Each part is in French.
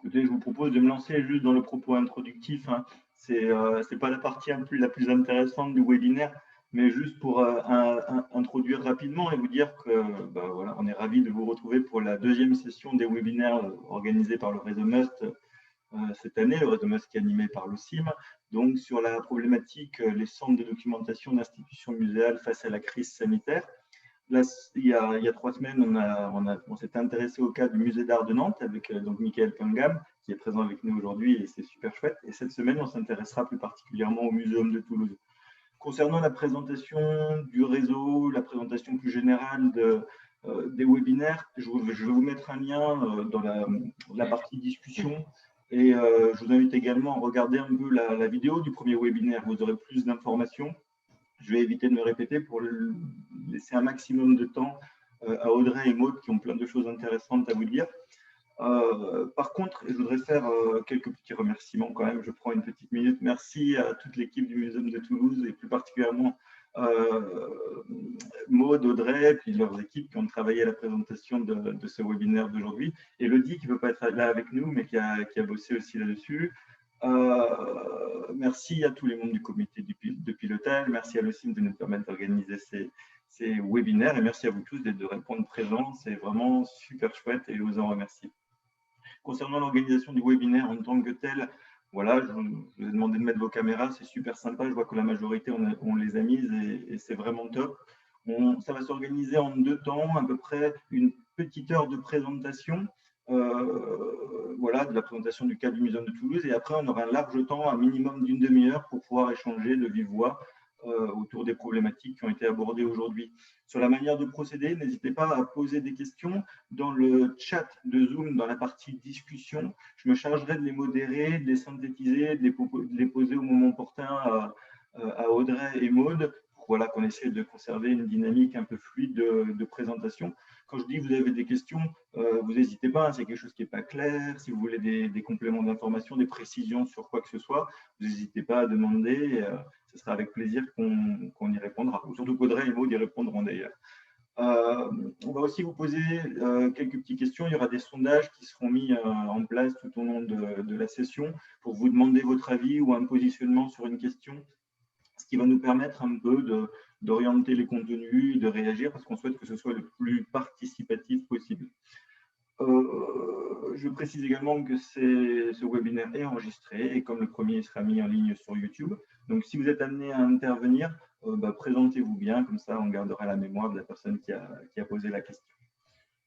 Écoutez, je vous propose de me lancer juste dans le propos introductif, hein. C'est pas la partie la plus intéressante du webinaire, mais juste pour introduire rapidement et vous dire que bah, voilà, on est ravis de vous retrouver pour la deuxième session des webinaires organisés par le réseau MUST cette année, le réseau MUST qui est animé par l'OCIM, donc sur la problématique les centres de documentation d'institutions muséales face à la crise sanitaire. Là, il y a 3 semaines, on s'est intéressé au cas du musée d'art de Nantes avec donc Michael Kangam, qui est présent avec nous aujourd'hui et c'est super chouette. Et cette semaine, on s'intéressera plus particulièrement au Muséum de Toulouse. Concernant la présentation du réseau, la présentation plus générale des webinaires, je vais vous mettre un lien dans la partie discussion. Et je vous invite également à regarder un peu la vidéo du premier webinaire. Vous aurez plus d'informations. Je vais éviter de me répéter pour laisser un maximum de temps à Audrey et Maud qui ont plein de choses intéressantes à vous dire. Par contre, je voudrais faire quelques petits remerciements quand même. Je prends une petite minute. Merci à toute l'équipe du Muséum de Toulouse et plus particulièrement Maud, Audrey, puis leurs équipes qui ont travaillé à la présentation de ce webinaire d'aujourd'hui. Elodie qui ne peut pas être là avec nous, mais qui a bossé aussi là-dessus. Merci à tous les membres du comité de pilotage, merci à l'OCIM de nous permettre d'organiser ces webinaires et merci à vous tous de répondre présents, c'est vraiment super chouette et je vous en remercie. Concernant l'organisation du webinaire en tant que tel, voilà, je vous ai demandé de mettre vos caméras, c'est super sympa, je vois que la majorité on les a mises et c'est vraiment top. Ça va s'organiser en 2 temps, à peu près une petite heure de présentation, voilà, de la présentation du cas du Muséum de Toulouse. Et après, on aura un large temps, un minimum d'une demi-heure, pour pouvoir échanger de vive voix autour des problématiques qui ont été abordées aujourd'hui. Sur la manière de procéder, n'hésitez pas à poser des questions dans le chat de Zoom, dans la partie discussion. Je me chargerai de les modérer, de les synthétiser, de les poser au moment opportun à Audrey et Maud, pour voilà, qu'on essaie de conserver une dynamique un peu fluide de présentation. Quand je dis que vous avez des questions, vous n'hésitez pas, hein, c'est quelque chose qui n'est pas clair, si vous voulez des compléments d'information, des précisions sur quoi que ce soit, vous n'hésitez pas à demander, ce sera avec plaisir qu'on y répondra. Surtout qu'Audrey et Maud y répondront d'ailleurs. On va aussi vous poser quelques petites questions. Il y aura des sondages qui seront mis en place tout au long de la session pour vous demander votre avis ou un positionnement sur une question, ce qui va nous permettre un peu d'orienter les contenus, de réagir, parce qu'on souhaite que ce soit le plus participatif possible. Je précise également que ce webinaire est enregistré et comme le premier sera mis en ligne sur YouTube. Donc, si vous êtes amené à intervenir, présentez-vous bien, comme ça on gardera la mémoire de la personne qui a posé la question.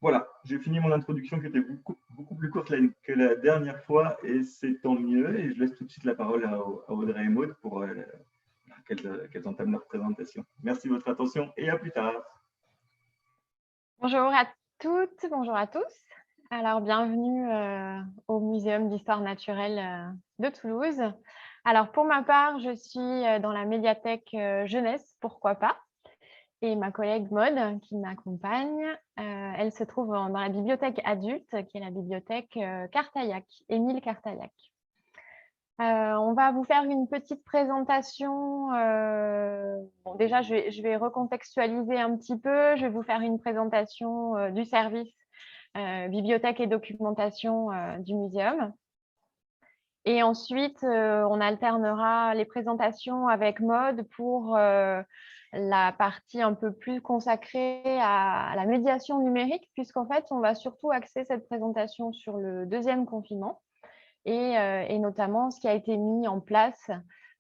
Voilà, j'ai fini mon introduction qui était beaucoup plus courte que la dernière fois et c'est tant mieux. Et je laisse tout de suite la parole à Audrey et Maud pour qu'elles entament leur présentation. Merci de votre attention et à plus tard. Bonjour à toutes, bonjour à tous. Alors, bienvenue au Muséum d'Histoire naturelle de Toulouse. Alors, pour ma part, je suis dans la médiathèque jeunesse, pourquoi pas. Et ma collègue Maud, qui m'accompagne, elle se trouve dans la bibliothèque adulte, qui est la bibliothèque Cartaillac, Émile Cartaillac. On va vous faire une petite présentation. Bon, déjà, je vais recontextualiser un petit peu. Je vais vous faire une présentation du service bibliothèque et documentation du muséum. Et ensuite, on alternera les présentations avec Maud pour la partie un peu plus consacrée à la médiation numérique, puisqu'en fait, on va surtout axer cette présentation sur le deuxième confinement et notamment ce qui a été mis en place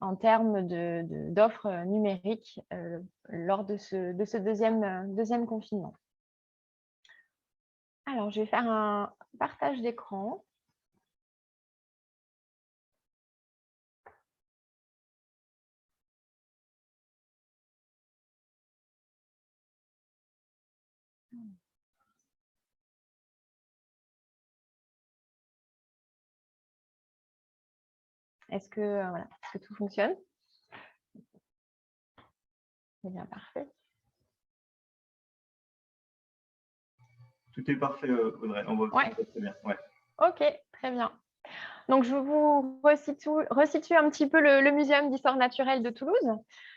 en termes d'offres numériques lors de ce deuxième confinement. Alors, je vais faire un partage d'écran. Est-ce que tout fonctionne? C'est bien, parfait. Tout est parfait, Audrey. On voit très bien. Ouais. Ok, très bien. Donc, je vous resitue un petit peu le Muséum d'Histoire naturelle de Toulouse.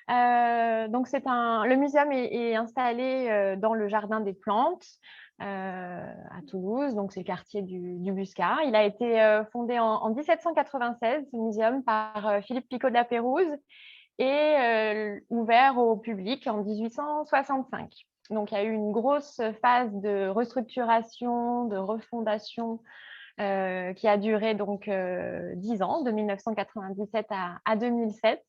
Donc, le muséum est installé dans le Jardin des Plantes. à Toulouse, donc c'est le quartier du Buscar. Il a été fondé en 1796, ce muséum, par Philippe Picot de la Pérouse et ouvert au public en 1865. Donc, il y a eu une grosse phase de restructuration, de refondation qui a duré donc 10 ans, de 1997 à 2007,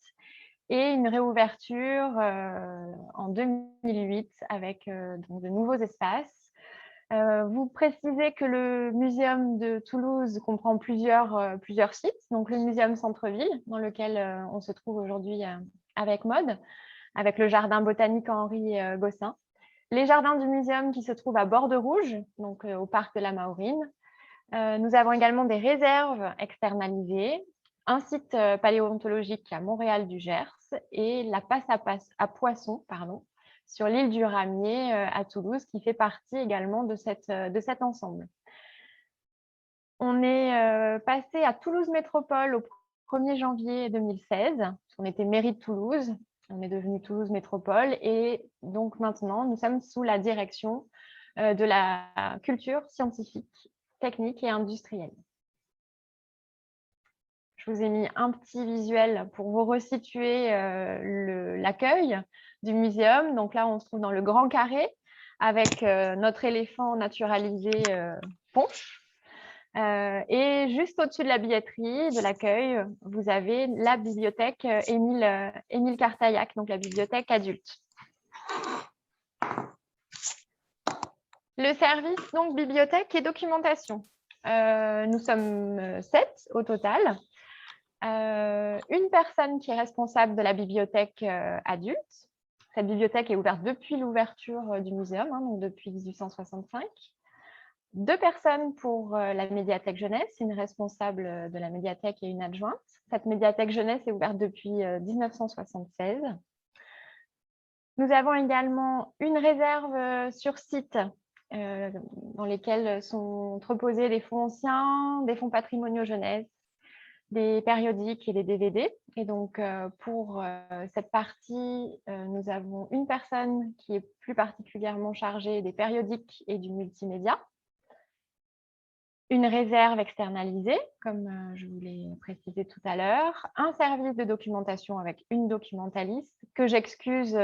et une réouverture en 2008 avec donc de nouveaux espaces. Vous précisez que le muséum de Toulouse comprend plusieurs sites, donc le muséum centre-ville, dans lequel on se trouve aujourd'hui avec Maud, avec le jardin botanique Henri Gossin, les jardins du muséum qui se trouvent à Borde-Rouge, donc au parc de la Maurine. Nous avons également des réserves externalisées, un site paléontologique à Montréal du Gers et la passe à poissons, sur l'île du Ramier à Toulouse, qui fait partie également de cet ensemble. On est passé à Toulouse Métropole au 1er janvier 2016. On était mairie de Toulouse, on est devenu Toulouse Métropole et donc maintenant, nous sommes sous la direction de la culture scientifique, technique et industrielle. Je vous ai mis un petit visuel pour vous resituer l'accueil du muséum. Donc là, on se trouve dans le grand carré avec notre éléphant naturalisé Ponche. Et juste au-dessus de la billetterie, de l'accueil, vous avez la bibliothèque Émile Cartaillac, donc la bibliothèque adulte. Le service, donc bibliothèque et documentation. Nous sommes 7 au total. Une personne qui est responsable de la bibliothèque adulte. Cette bibliothèque est ouverte depuis l'ouverture du muséum, donc depuis 1865. 2 personnes pour la médiathèque jeunesse, une responsable de la médiathèque et une adjointe. Cette médiathèque jeunesse est ouverte depuis 1976. Nous avons également une réserve sur site dans lesquelles sont entreposés des fonds anciens, des fonds patrimoniaux jeunesse, des périodiques et des DVD. Et donc, pour cette partie, nous avons une personne qui est plus particulièrement chargée des périodiques et du multimédia. Une réserve externalisée, comme je vous l'ai précisé tout à l'heure, un service de documentation avec une documentaliste, que j'excuse,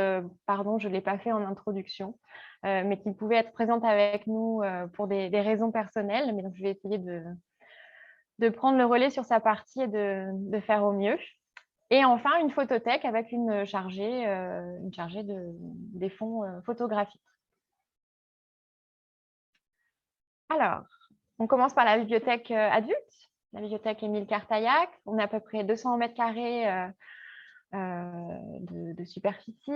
pardon, je ne l'ai pas fait en introduction, mais qui pouvait être présente avec nous pour des raisons personnelles, mais donc je vais essayer de prendre le relais sur sa partie et de faire au mieux. Et enfin, une photothèque avec une chargée des fonds photographiques. Alors, on commence par la bibliothèque adulte, la bibliothèque Émile Cartaillac. On a à peu près 200 mètres carrés de superficie.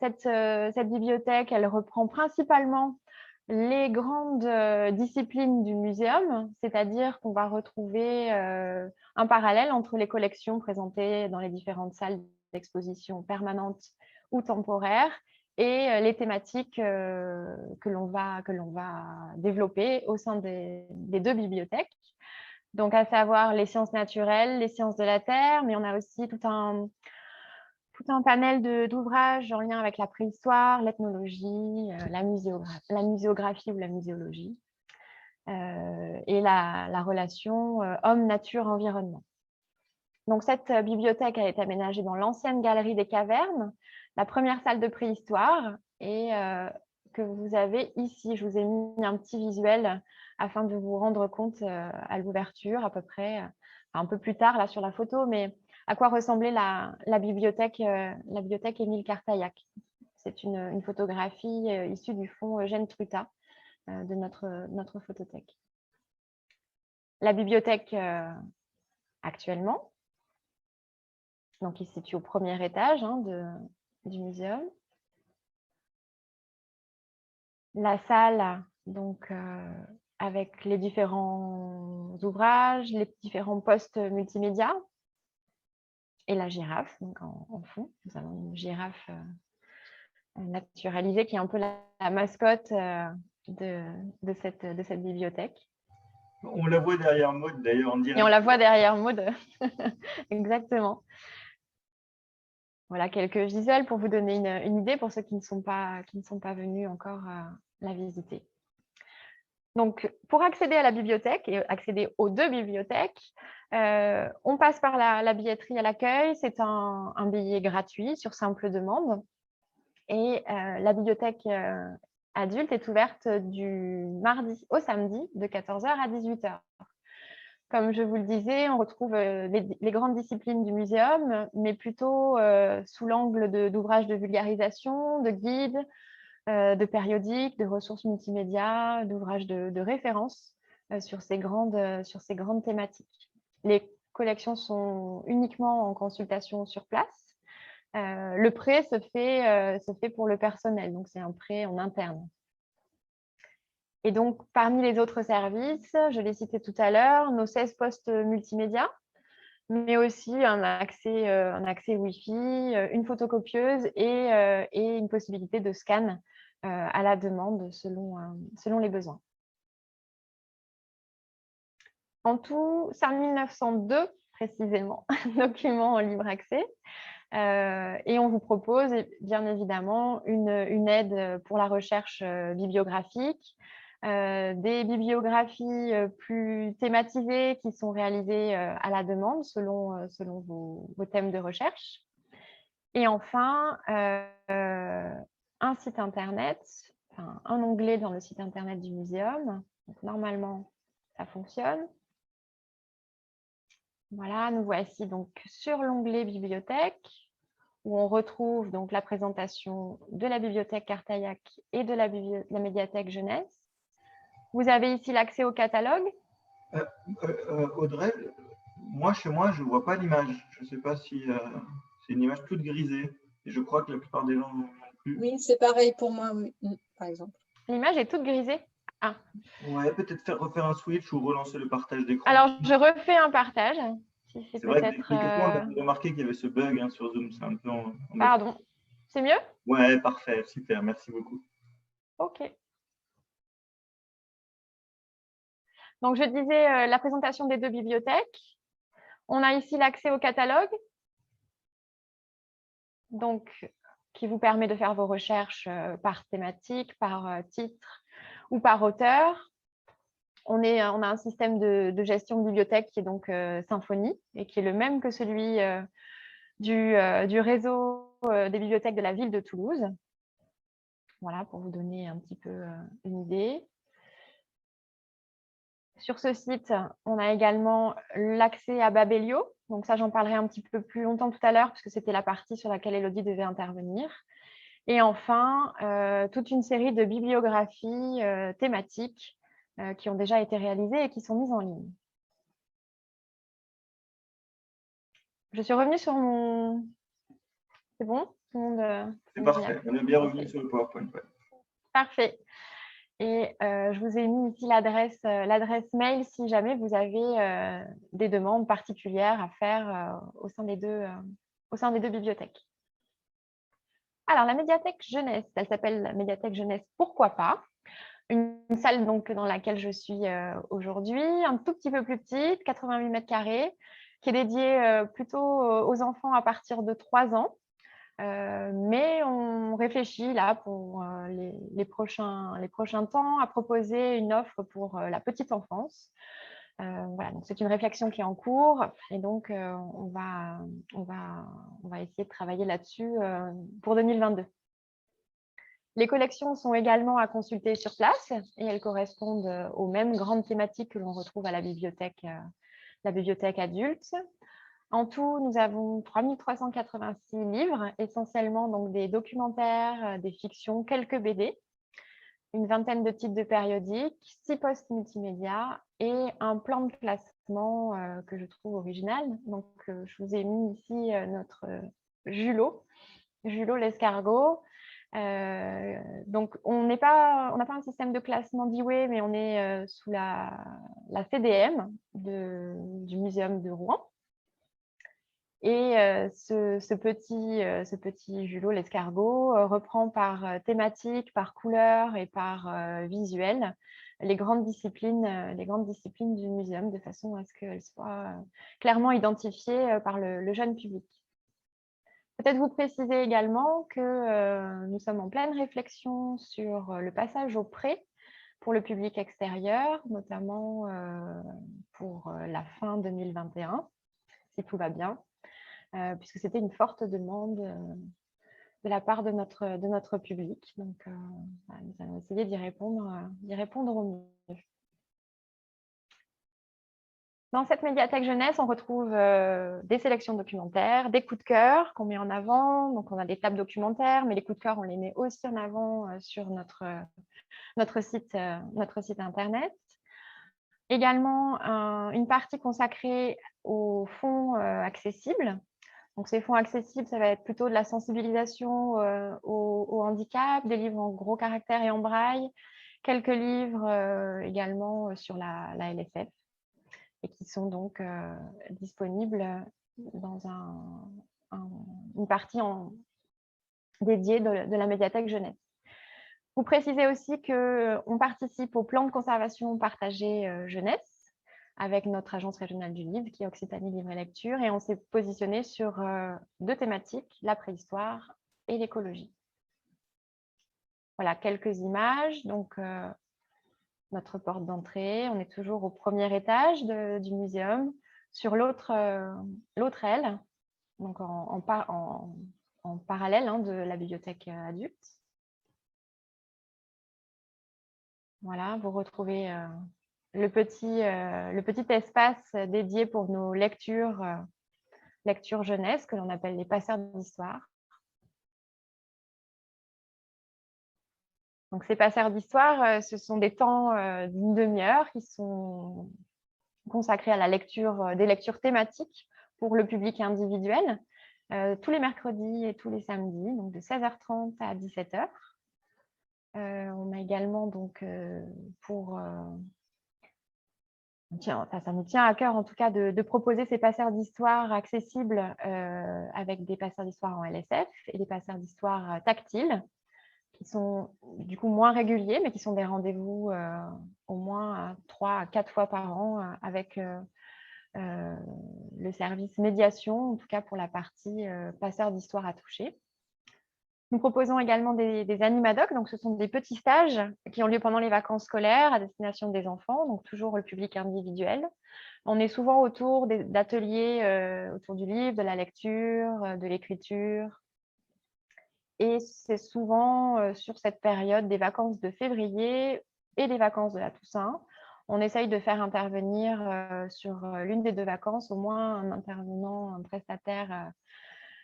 Cette bibliothèque, elle reprend principalement les grandes disciplines du muséum, c'est-à-dire qu'on va retrouver un parallèle entre les collections présentées dans les différentes salles d'exposition permanentes ou temporaires et les thématiques que l'on va développer au sein des 2 bibliothèques. Donc, à savoir les sciences naturelles, les sciences de la Terre, mais on a aussi tout un panel d'ouvrages en lien avec la préhistoire, l'ethnologie, la muséographie ou la muséologie, et la relation homme-nature-environnement. Donc, cette bibliothèque a été aménagée dans l'ancienne galerie des cavernes, la première salle de préhistoire, et que vous avez ici. Je vous ai mis un petit visuel afin de vous rendre compte à l'ouverture, à peu près, un peu plus tard là sur la photo, mais à quoi ressemblait la bibliothèque Émile Cartaillac. C'est une photographie issue du fonds Eugène Truta de notre photothèque. La bibliothèque actuellement, donc il se situe au premier étage du muséum. La salle, donc avec les différents ouvrages, les différents postes multimédia et la girafe, donc en fond. Nous avons une girafe naturalisée qui est un peu la mascotte de cette bibliothèque. On la voit derrière Maud, d'ailleurs, en direct. Et on la voit derrière Maud, exactement. Voilà quelques visuels pour vous donner une idée pour ceux qui ne sont pas venus encore la visiter. Donc, pour accéder à la bibliothèque et accéder aux 2 bibliothèques, on passe par la billetterie à l'accueil. C'est un billet gratuit sur simple demande. Et la bibliothèque adulte est ouverte du mardi au samedi de 14h à 18h. Comme je vous le disais, on retrouve les grandes disciplines du muséum, mais plutôt sous l'angle d'ouvrages de vulgarisation, de guides, de périodiques, de ressources multimédia, d'ouvrages de référence sur ces grandes thématiques. Les collections sont uniquement en consultation sur place. Le prêt se fait pour le personnel, donc c'est un prêt en interne. Et donc, parmi les autres services, je l'ai cité tout à l'heure, nos 16 postes multimédia, mais aussi un accès Wi-Fi, une photocopieuse et une possibilité de scan à la demande selon les besoins. En tout, 5902 précisément documents en libre accès. Et on vous propose bien évidemment une aide pour la recherche bibliographique, des bibliographies plus thématisées qui sont réalisées à la demande selon vos thèmes de recherche. Et enfin, un site internet, enfin, un onglet dans le site internet du muséum. Donc, normalement, ça fonctionne. Voilà, nous voici donc sur l'onglet bibliothèque, où on retrouve donc la présentation de la bibliothèque Cartaillac et de la médiathèque jeunesse. Vous avez ici l'accès au catalogue. Audrey, moi, chez moi, je ne vois pas l'image. Je ne sais pas si c'est une image toute grisée. Et je crois que la plupart des gens n'ont plus. Oui, c'est pareil pour moi, oui, par exemple. L'image est toute grisée. Ah. Ouais, peut-être refaire un switch ou relancer le partage d'écran. Alors, je refais un partage. Si c'est vrai que quelquefois, on a remarqué qu'il y avait ce bug sur Zoom. C'est un peu Pardon. C'est mieux? Ouais, parfait, super, merci beaucoup. OK. Donc, je disais la présentation des 2 bibliothèques. On a ici l'accès au catalogue, donc, qui vous permet de faire vos recherches par thématique, par titre ou par auteur. On a un système de gestion de bibliothèque qui est donc Symfony et qui est le même que celui du réseau des bibliothèques de la ville de Toulouse. Voilà, pour vous donner un petit peu une idée. Sur ce site, on a également l'accès à Babelio. Donc ça, j'en parlerai un petit peu plus longtemps tout à l'heure, puisque c'était la partie sur laquelle Elodie devait intervenir. Et enfin, toute une série de bibliographies thématiques qui ont déjà été réalisées et qui sont mises en ligne. Je suis revenue sur mon... C'est bon? C'est parfait, on est bien revenu sur le PowerPoint. Ouais. Parfait. Et je vous ai mis ici l'adresse mail si jamais vous avez des demandes particulières à faire au sein des deux bibliothèques. Alors, la médiathèque jeunesse, elle s'appelle la médiathèque jeunesse Pourquoi pas? Une salle donc, dans laquelle je suis aujourd'hui, un tout petit peu plus petite, 88 mètres carrés, qui est dédiée plutôt aux enfants à partir de 3 ans. Mais on réfléchit là pour les prochains temps à proposer une offre pour la petite enfance. Voilà, donc c'est une réflexion qui est en cours et donc on va essayer de travailler là-dessus pour 2022. Les collections sont également à consulter sur place et elles correspondent aux mêmes grandes thématiques que l'on retrouve à la bibliothèque adulte. En tout, nous avons 3386 livres, essentiellement donc des documentaires, des fictions, quelques BD, une vingtaine de titres de périodiques, 6 postes multimédia et un plan de classement que je trouve original. Donc, je vous ai mis ici notre Julot l'escargot. Donc, on n'a pas un système de classement d'Iway, mais on est sous la CDM du Muséum de Rouen. Et ce petit Julot l'escargot reprend par thématique, par couleur et par visuel les grandes disciplines du muséum de façon à ce qu'elles soient clairement identifiées par le jeune public. Peut-être vous préciser également que nous sommes en pleine réflexion sur le passage au prêt pour le public extérieur, notamment pour la fin 2021, si tout va bien, puisque c'était une forte demande de la part de notre public. Donc, nous allons essayer d'y répondre au mieux. Dans cette médiathèque jeunesse, on retrouve des sélections documentaires, des coups de cœur qu'on met en avant. Donc, on a des tables documentaires, mais les coups de cœur, on les met aussi en avant sur notre site internet. Également, une partie consacrée aux fonds accessibles. Donc, ces fonds accessibles, ça va être plutôt de la sensibilisation au handicap, des livres en gros caractères et en braille, quelques livres également sur la LSF, et qui sont donc disponibles dans une partie dédiée de la médiathèque jeunesse. Vous précisez aussi qu'on participe au plan de conservation partagé jeunesse avec notre agence régionale du livre qui est Occitanie Livre et Lecture, et on s'est positionné sur 2 thématiques, la préhistoire et l'écologie. Voilà quelques images. Donc, notre porte d'entrée, on est toujours au premier étage du muséum, sur l'autre aile, donc en parallèle de la bibliothèque adulte. Voilà, vous retrouvez le petit espace dédié pour nos lectures jeunesse, que l'on appelle les passeurs d'histoire. Donc, ces passeurs d'histoire, ce sont des temps d'une demi-heure qui sont consacrés à la lecture, des lectures thématiques pour le public individuel, tous les mercredis et tous les samedis, donc de 16h30 à 17h. On a également donc ça nous tient à cœur en tout cas de proposer ces passeurs d'histoire accessibles avec des passeurs d'histoire en LSF et des passeurs d'histoire tactiles qui sont du coup moins réguliers, mais qui sont des rendez-vous au moins 3 à 4 fois par an avec le service médiation, en tout cas pour la partie passeurs d'histoire à toucher. Nous proposons également des animadocs, donc ce sont des petits stages qui ont lieu pendant les vacances scolaires à destination des enfants, donc toujours le public individuel. On est souvent autour d'ateliers autour du livre, de la lecture, de l'écriture. Et c'est souvent sur cette période des vacances de février et des vacances de la Toussaint. On essaye de faire intervenir sur l'une des 2 vacances au moins un intervenant, un prestataire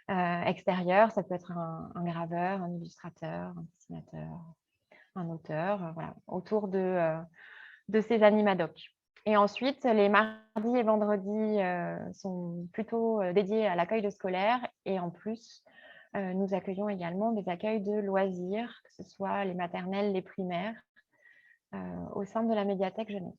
extérieur. Ça peut être un graveur, un illustrateur, un dessinateur, un auteur, voilà, autour de ces animadocs. Et ensuite, les mardis et vendredis sont plutôt dédiés à l'accueil de scolaires, et en plus, nous accueillons également des accueils de loisirs, que ce soit les maternelles, les primaires, au sein de la médiathèque jeunesse.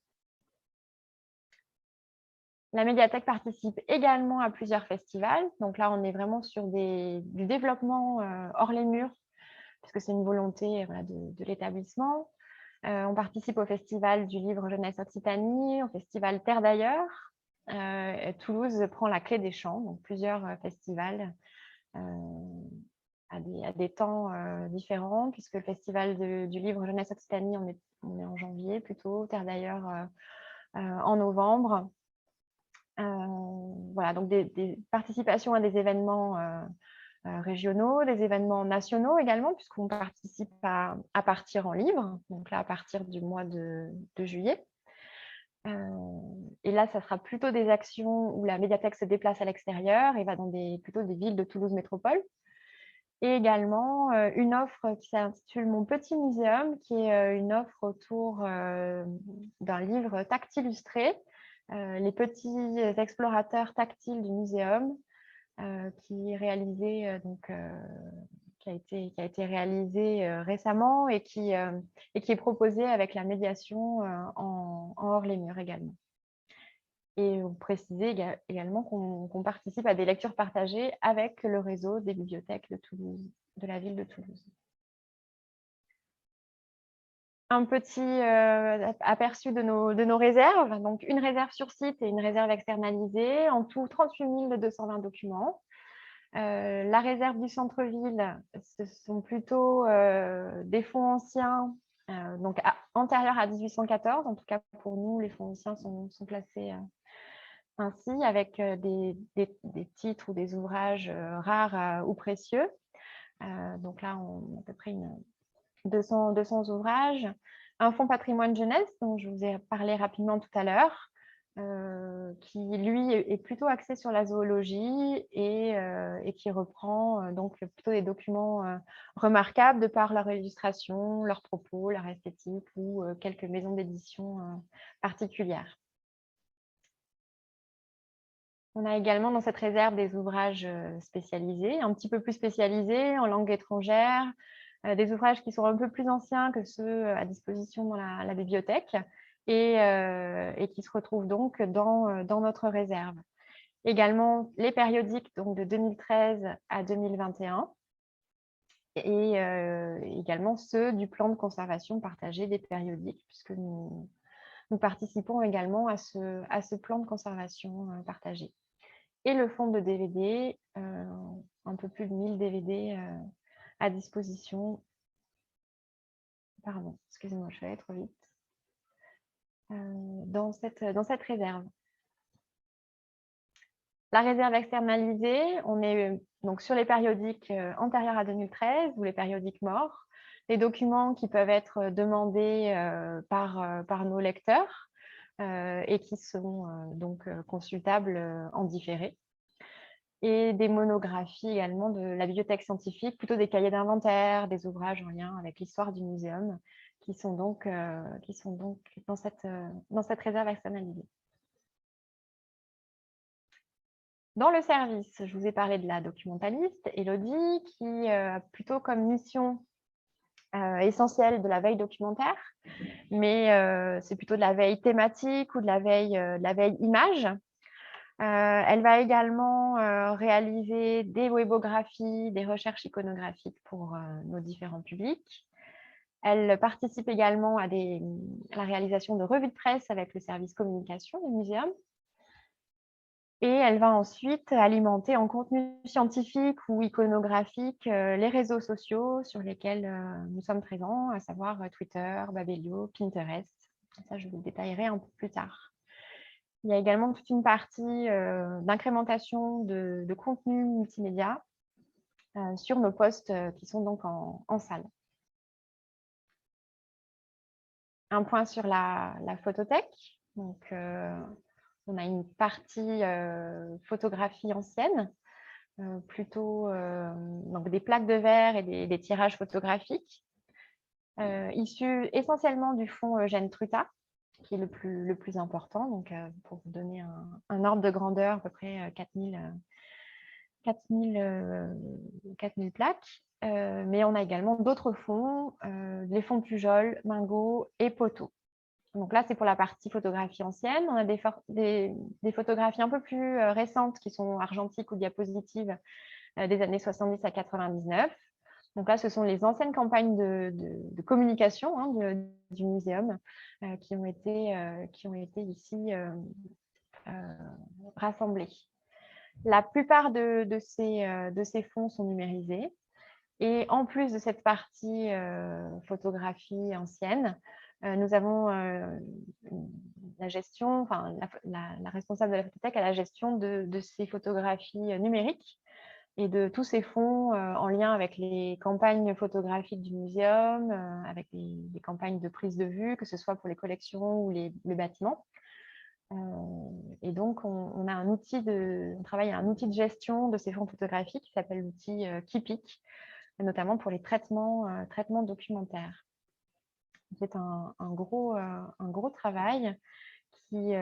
La médiathèque participe également à plusieurs festivals. Donc là, on est vraiment sur du développement hors les murs, puisque c'est une volonté de l'établissement. On participe au Festival du livre jeunesse Occitanie, au Festival Terre d'ailleurs. Toulouse prend la clé des champs, donc plusieurs festivals à des temps différents, puisque le Festival du livre jeunesse Occitanie, on est en janvier plutôt, Terre d'ailleurs en novembre. Voilà, donc des participations à des événements régionaux, des événements nationaux également, puisqu'on participe à partir en livre, donc là à partir du mois de juillet. Et là, ça sera plutôt des actions où la médiathèque se déplace à l'extérieur et va dans plutôt des villes de Toulouse Métropole. Et également une offre qui s'intitule Mon petit muséum, qui est une offre autour d'un livre tactile illustré, les petits explorateurs tactiles du muséum, qui est réalisé qui a été réalisé récemment et qui est proposé avec la médiation en hors les murs également. Et vous précisez également qu'on participe à des lectures partagées avec le réseau des bibliothèques de Toulouse, de la ville de Toulouse. Un petit aperçu de nos réserves. Donc, une réserve sur site et une réserve externalisée. En tout, 38 220 documents. La réserve du centre-ville, ce sont plutôt des fonds anciens, donc antérieurs à 1814. En tout cas, pour nous, les fonds anciens sont placés ainsi, avec des titres ou des ouvrages rares ou précieux. Donc là, on a à peu près 200 ouvrages. Un fonds patrimoine jeunesse, dont je vous ai parlé rapidement tout à l'heure, qui, lui, est plutôt axé sur la zoologie et qui reprend donc plutôt des documents remarquables de par leur illustration, leurs propos, leur esthétique ou quelques maisons d'édition particulières. On a également dans cette réserve des ouvrages spécialisés, un petit peu plus spécialisés en langue étrangère, des ouvrages qui sont un peu plus anciens que ceux à disposition dans la bibliothèque et qui se retrouvent donc dans notre réserve. Également les périodiques donc de 2013 à 2021 et également ceux du plan de conservation partagé des périodiques, puisque nous participons également à ce plan de conservation partagé. Et le fonds de DVD, un peu plus de 1000 DVD à disposition. Pardon, excusez-moi, je vais aller trop vite. Dans cette réserve. La réserve externalisée, on est donc sur les périodiques antérieurs à 2013 ou les périodiques morts, les documents qui peuvent être demandés par nos lecteurs et qui sont donc consultables en différé. Et des monographies également de la bibliothèque scientifique, plutôt des cahiers d'inventaire, des ouvrages en lien avec l'histoire du muséum, qui sont donc dans cette réserve externalisée. Dans le service, je vous ai parlé de la documentaliste, Élodie, qui a plutôt comme mission essentielle de la veille documentaire, mais c'est plutôt de la veille thématique ou de la veille image. Elle va également réaliser des webographies, des recherches iconographiques pour nos différents publics. Elle participe également à la réalisation de revues de presse avec le service communication du muséum. Et elle va ensuite alimenter en contenu scientifique ou iconographique les réseaux sociaux sur lesquels nous sommes présents, à savoir Twitter, Babelio, Pinterest. Ça, je vous le détaillerai un peu plus tard. Il y a également toute une partie d'incrémentation de contenu multimédia sur nos postes qui sont donc en salle. Un point sur la photothèque. Donc, on a une partie photographie ancienne, plutôt donc des plaques de verre et des tirages photographiques, issus essentiellement du fonds Eugène Truta, qui est le plus important. Donc, pour vous donner un ordre de grandeur, à peu près 4000 plaques. Mais on a également d'autres fonds, les fonds Pujol, Mingo et Poteau. Donc là, c'est pour la partie photographie ancienne. On a des photographies un peu plus récentes qui sont argentiques ou diapositives des années 70 à 99. Donc là, ce sont les anciennes campagnes de communication du muséum qui ont été ici rassemblées. La plupart de ces fonds sont numérisés. Et en plus de cette partie photographie ancienne, nous avons la gestion, enfin la responsable de la photothèque a la gestion de ces photographies numériques et de tous ces fonds en lien avec les campagnes photographiques du muséum, avec les campagnes de prise de vue, que ce soit pour les collections ou les bâtiments. Et donc, on travaille à un outil de gestion de ces fonds photographiques qui s'appelle l'outil Keepic, notamment pour les traitements documentaires. C'est un gros travail qui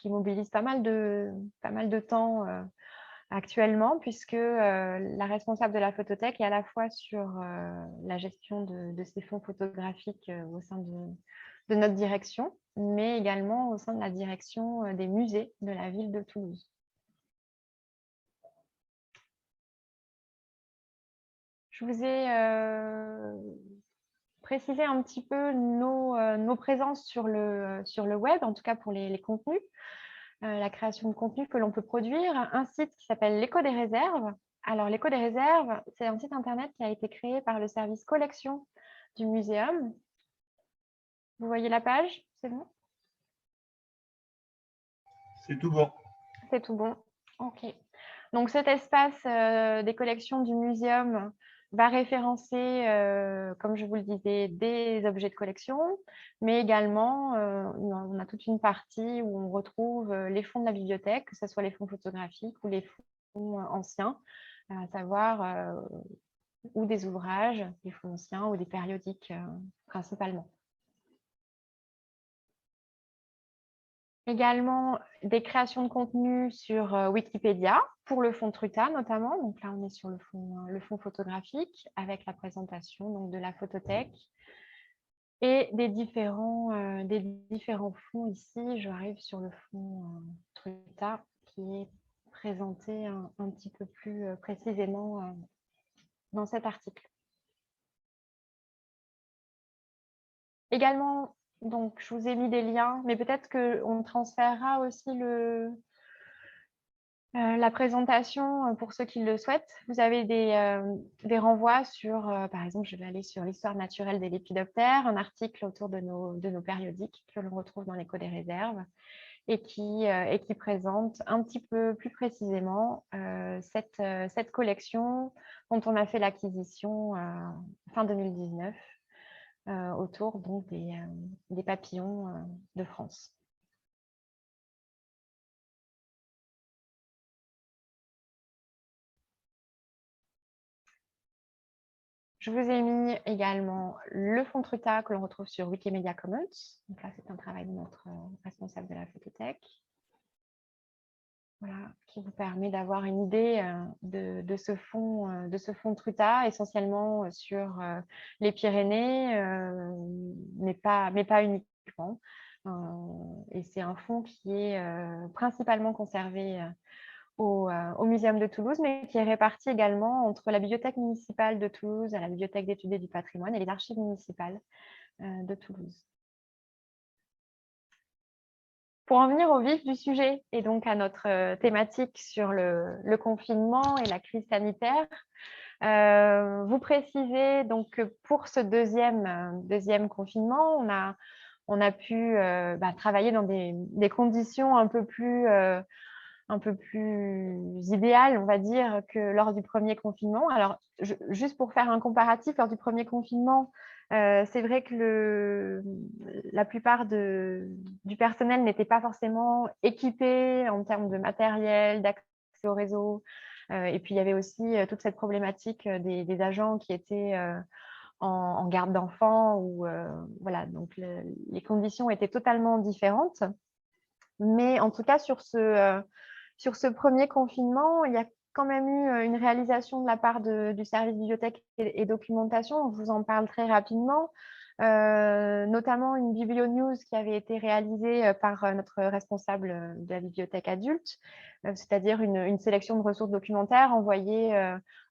mobilise pas mal de temps actuellement, puisque la responsable de la photothèque est à la fois sur la gestion de ces fonds photographiques au sein de notre direction, mais également au sein de la direction des musées de la ville de Toulouse. Je vous ai précisé un petit peu nos présences sur le web, en tout cas pour les contenus. la création de contenu que l'on peut produire, un site qui s'appelle l'Écho des réserves. Alors, l'Écho des réserves, c'est un site internet qui a été créé par le service collection du muséum. Vous voyez la page? C'est bon? C'est tout bon. C'est tout bon. OK. Donc, cet espace des collections du muséum va référencer, comme je vous le disais, des objets de collection, mais également, on a toute une partie où on retrouve les fonds de la bibliothèque, que ce soit les fonds photographiques ou les fonds anciens, à savoir ou des ouvrages, des fonds anciens ou des périodiques principalement. Également des créations de contenu sur Wikipédia pour le fonds Truta notamment. Donc là, on est sur le fond photographique avec la présentation donc, de la photothèque et des différents fonds ici. Je arrive sur le fonds Truta qui est présenté un petit peu plus précisément dans cet article. Également, donc, je vous ai mis des liens, mais peut-être qu'on transférera aussi la présentation pour ceux qui le souhaitent. Vous avez des renvois sur, par exemple, je vais aller sur l'histoire naturelle des lépidoptères, un article autour de nos périodiques que l'on retrouve dans l'Écho des réserves et qui présente un petit peu plus précisément cette collection dont on a fait l'acquisition fin 2019. Autour donc, des papillons de France. Je vous ai mis également le fonds Truta que l'on retrouve sur Wikimedia Commons. Donc là, c'est un travail de notre responsable de la photothèque. Voilà, qui vous permet d'avoir une idée de ce fonds Truta, essentiellement sur les Pyrénées, mais pas uniquement. Et c'est un fonds qui est principalement conservé au Muséum de Toulouse, mais qui est réparti également entre la Bibliothèque municipale de Toulouse, la Bibliothèque d'études et du patrimoine et les archives municipales de Toulouse. Pour en venir au vif du sujet et donc à notre thématique sur le confinement et la crise sanitaire, vous précisez donc que pour ce deuxième confinement, on a pu travailler dans des conditions un peu plus idéal, on va dire, que lors du premier confinement. Alors, juste pour faire un comparatif, lors du premier confinement, c'est vrai que la plupart du personnel n'était pas forcément équipé en termes de matériel, d'accès au réseau. Et puis, il y avait aussi toute cette problématique des agents qui étaient en garde d'enfants. Voilà, donc les conditions étaient totalement différentes. Mais en tout cas, sur ce premier confinement, il y a quand même eu une réalisation de la part du service bibliothèque et documentation. Je vous en parle très rapidement, notamment une biblionews qui avait été réalisée par notre responsable de la bibliothèque adulte, c'est-à-dire une sélection de ressources documentaires envoyées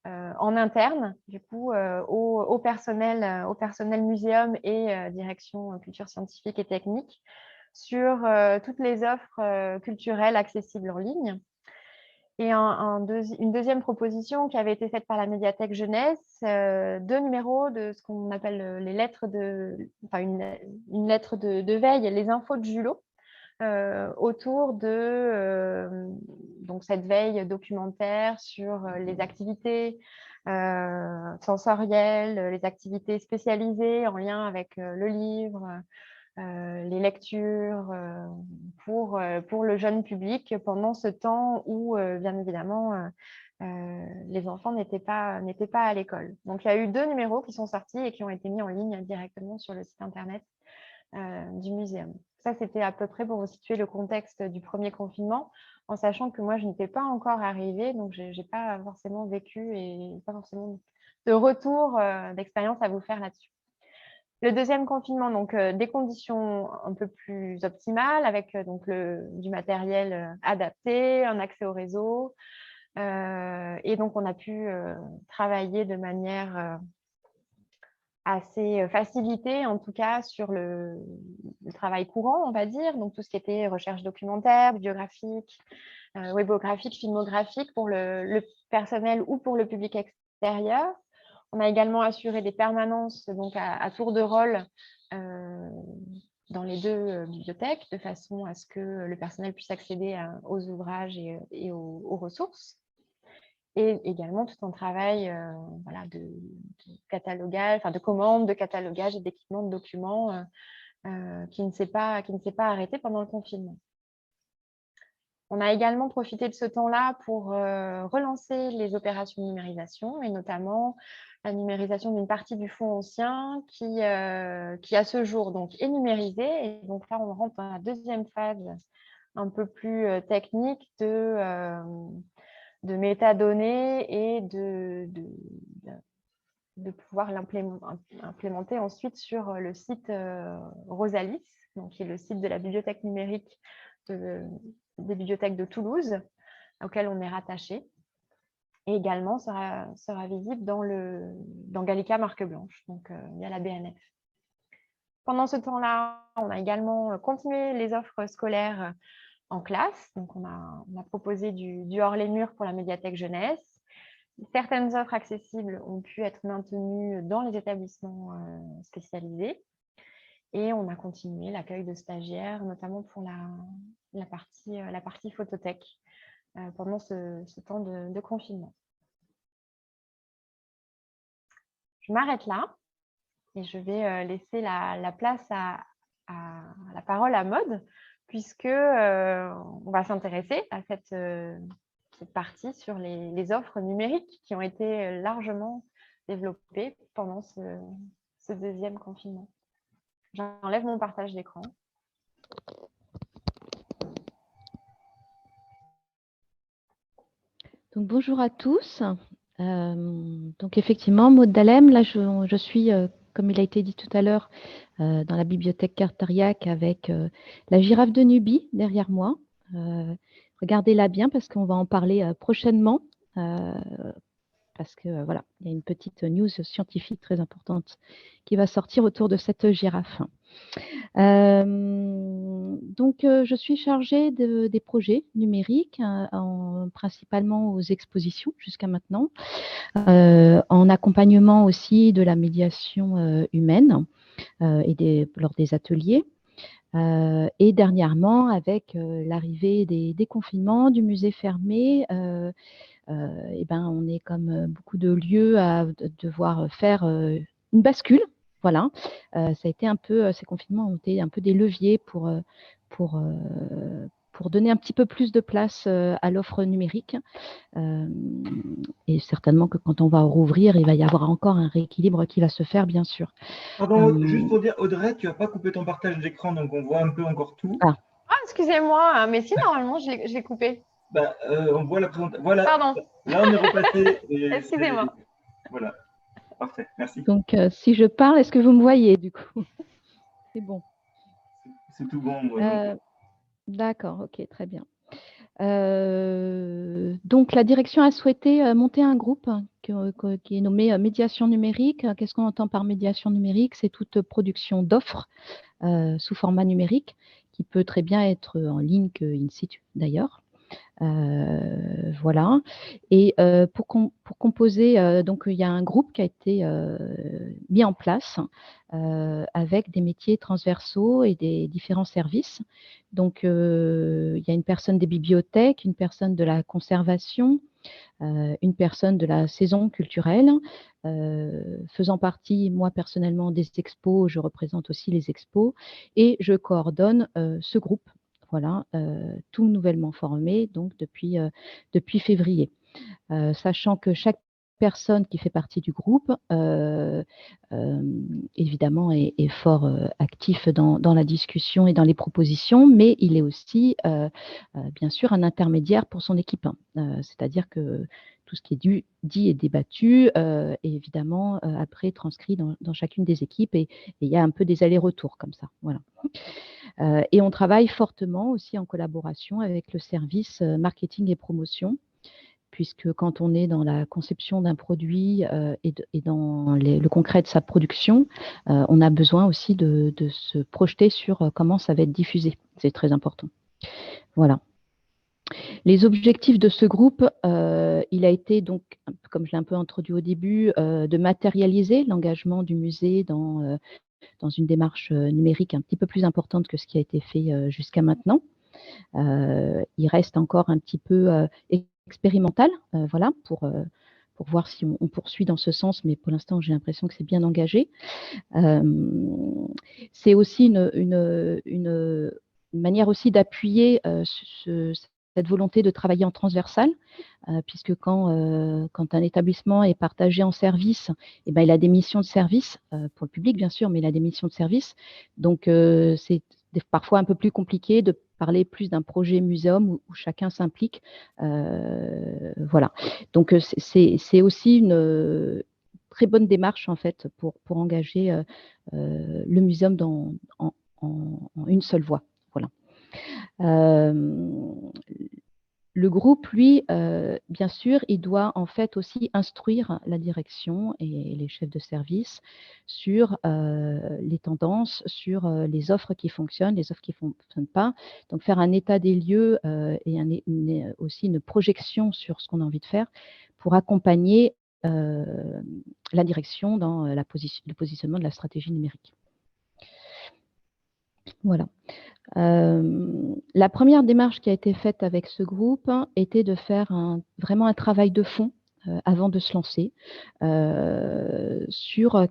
en interne, du coup, au personnel muséum et direction culture scientifique et technique, sur toutes les offres culturelles accessibles en ligne. Et une deuxième proposition qui avait été faite par la médiathèque jeunesse, 2 numéros de ce qu'on appelle les lettres une lettre de veille, les infos de Julot, autour de donc cette veille documentaire sur les activités sensorielles, les activités spécialisées en lien avec le livre, les lectures pour le jeune public pendant ce temps où, bien évidemment, les enfants n'étaient pas à l'école. Donc, il y a eu 2 numéros qui sont sortis et qui ont été mis en ligne directement sur le site internet du muséum. Ça, c'était à peu près pour vous situer le contexte du premier confinement, en sachant que moi, je n'étais pas encore arrivée, donc je n'ai pas forcément vécu et pas forcément de retour d'expérience à vous faire là-dessus. Le deuxième confinement, donc des conditions un peu plus optimales avec donc du matériel adapté, un accès au réseau. Et donc, on a pu travailler de manière assez facilité, en tout cas, sur le travail courant, on va dire. Donc, tout ce qui était recherche documentaire, bibliographique, webographique, filmographique pour le personnel ou pour le public extérieur. On a également assuré des permanences donc à tour de rôle dans les deux bibliothèques, de façon à ce que le personnel puisse accéder aux ouvrages et aux ressources. Et également tout un travail voilà, de catalogage, enfin de commande, de catalogage et d'équipement de documents qui ne s'est pas arrêté pendant le confinement. On a également profité de ce temps-là pour relancer les opérations de numérisation, et notamment la numérisation d'une partie du fonds ancien qui à ce jour donc, est numérisée. Et donc là, on rentre dans la deuxième phase un peu plus technique de métadonnées et de pouvoir l'implémenter ensuite sur le site Rosalis, donc qui est le site de la bibliothèque numérique des bibliothèques de Toulouse, auquel on est rattaché. Et également sera visible dans Gallica Marque Blanche, donc via la BNF. Pendant ce temps-là, on a également continué les offres scolaires en classe. Donc, on a proposé du hors les murs pour la médiathèque jeunesse. Certaines offres accessibles ont pu être maintenues dans les établissements spécialisés. Et on a continué l'accueil de stagiaires, notamment pour la partie photothèque pendant ce temps de confinement. Je m'arrête là et je vais laisser la place à la parole à Maude, puisque on va s'intéresser à cette partie sur les offres numériques qui ont été largement développées pendant ce deuxième confinement. J'enlève mon partage d'écran. Donc, bonjour à tous. Donc effectivement, Maude Dalem, là je suis, comme il a été dit tout à l'heure, dans la bibliothèque Cartariac avec la girafe de Nubie derrière moi. Regardez-la bien parce qu'on va en parler prochainement. Parce que voilà, il y a une petite news scientifique très importante qui va sortir autour de cette girafe. Donc, je suis chargée des projets numériques, principalement aux expositions jusqu'à maintenant, en accompagnement aussi de la médiation humaine lors des ateliers. Et dernièrement, avec l'arrivée des confinements, du musée fermé, et ben, on est comme beaucoup de lieux à devoir faire une bascule. Voilà, ça a été un peu, ces confinements ont été un peu des leviers pour donner un petit peu plus de place à l'offre numérique. Et certainement que quand on va rouvrir, il va y avoir encore un rééquilibre qui va se faire, bien sûr. Pardon, juste pour dire, Audrey, tu n'as pas coupé ton partage d'écran, donc on voit un peu encore tout. Ah, excusez-moi, mais si, normalement, je l'ai coupé. Bah, on voit la présentation. Voilà. Pardon. Là, on est repassé. Excusez-moi. Voilà. Parfait. Merci. Donc, si je parle, est-ce que vous me voyez, du coup? C'est bon. C'est tout bon. D'accord, ok, très bien. Donc, la direction a souhaité monter un groupe qui est nommé médiation numérique. Qu'est-ce qu'on entend par médiation numérique? C'est toute production d'offres sous format numérique qui peut très bien être en ligne qu'in situ d'ailleurs. Voilà. Et pour composer, donc il y a un groupe qui a été mis en place avec des métiers transversaux et des différents services. Donc, il y a une personne des bibliothèques, une personne de la conservation, une personne de la saison culturelle, faisant partie, moi personnellement, des expos, je représente aussi les expos et je coordonne ce groupe. Voilà, tout nouvellement formé, donc depuis février. Sachant que chaque personne qui fait partie du groupe, évidemment, est fort actif dans la discussion et dans les propositions, mais il est aussi, bien sûr, un intermédiaire pour son équipe. C'est-à-dire que tout ce qui est dit et débattu est évidemment après transcrit dans chacune des équipes et il y a un peu des allers-retours comme ça. Voilà. Et on travaille fortement aussi en collaboration avec le service marketing et promotion, puisque quand on est dans la conception d'un produit et dans le concret de sa production, on a besoin aussi de se projeter sur comment ça va être diffusé. C'est très important. Voilà. Les objectifs de ce groupe, il a été donc, comme je l'ai un peu introduit au début, de matérialiser l'engagement du musée dans une démarche numérique un petit peu plus importante que ce qui a été fait jusqu'à maintenant. Il reste encore un petit peu expérimental, voilà, pour voir si on poursuit dans ce sens, mais pour l'instant, j'ai l'impression que c'est bien engagé. C'est aussi une manière aussi d'appuyer cette volonté de travailler en transversal, puisque quand un établissement est partagé en services, eh ben, il a des missions de service, pour le public bien sûr, mais il a des missions de service. Donc, c'est parfois un peu plus compliqué de parler plus d'un projet muséum où chacun s'implique. Voilà. Donc, c'est aussi une très bonne démarche en fait pour engager le muséum en une seule voie. Voilà. Le groupe, lui, bien sûr, il doit en fait aussi instruire la direction et les chefs de service sur les tendances, sur les offres qui fonctionnent, les offres qui ne fonctionnent pas. Donc, faire un état des lieux et aussi une projection sur ce qu'on a envie de faire pour accompagner la direction dans le positionnement de la stratégie numérique. Voilà. La première démarche qui a été faite avec ce groupe était de faire vraiment un travail de fond avant de se lancer sur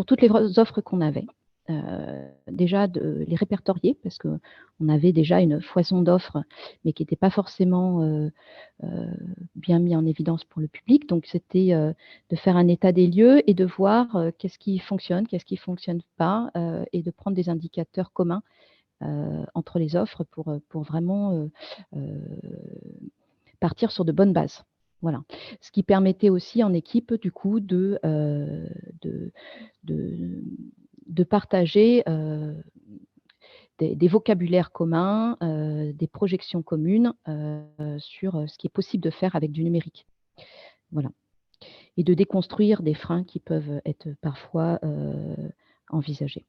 toutes les offres qu'on avait. Déjà de les répertorier parce qu'on avait déjà une foison d'offres mais qui n'était pas forcément bien mis en évidence pour le public. Donc, c'était de faire un état des lieux et de voir qu'est-ce qui fonctionne, qu'est-ce qui ne fonctionne pas et de prendre des indicateurs communs entre les offres pour vraiment partir sur de bonnes bases. Voilà. Ce qui permettait aussi en équipe, du coup, de partager des vocabulaires communs, des projections communes sur ce qui est possible de faire avec du numérique. Voilà. Et de déconstruire des freins qui peuvent être parfois envisagés.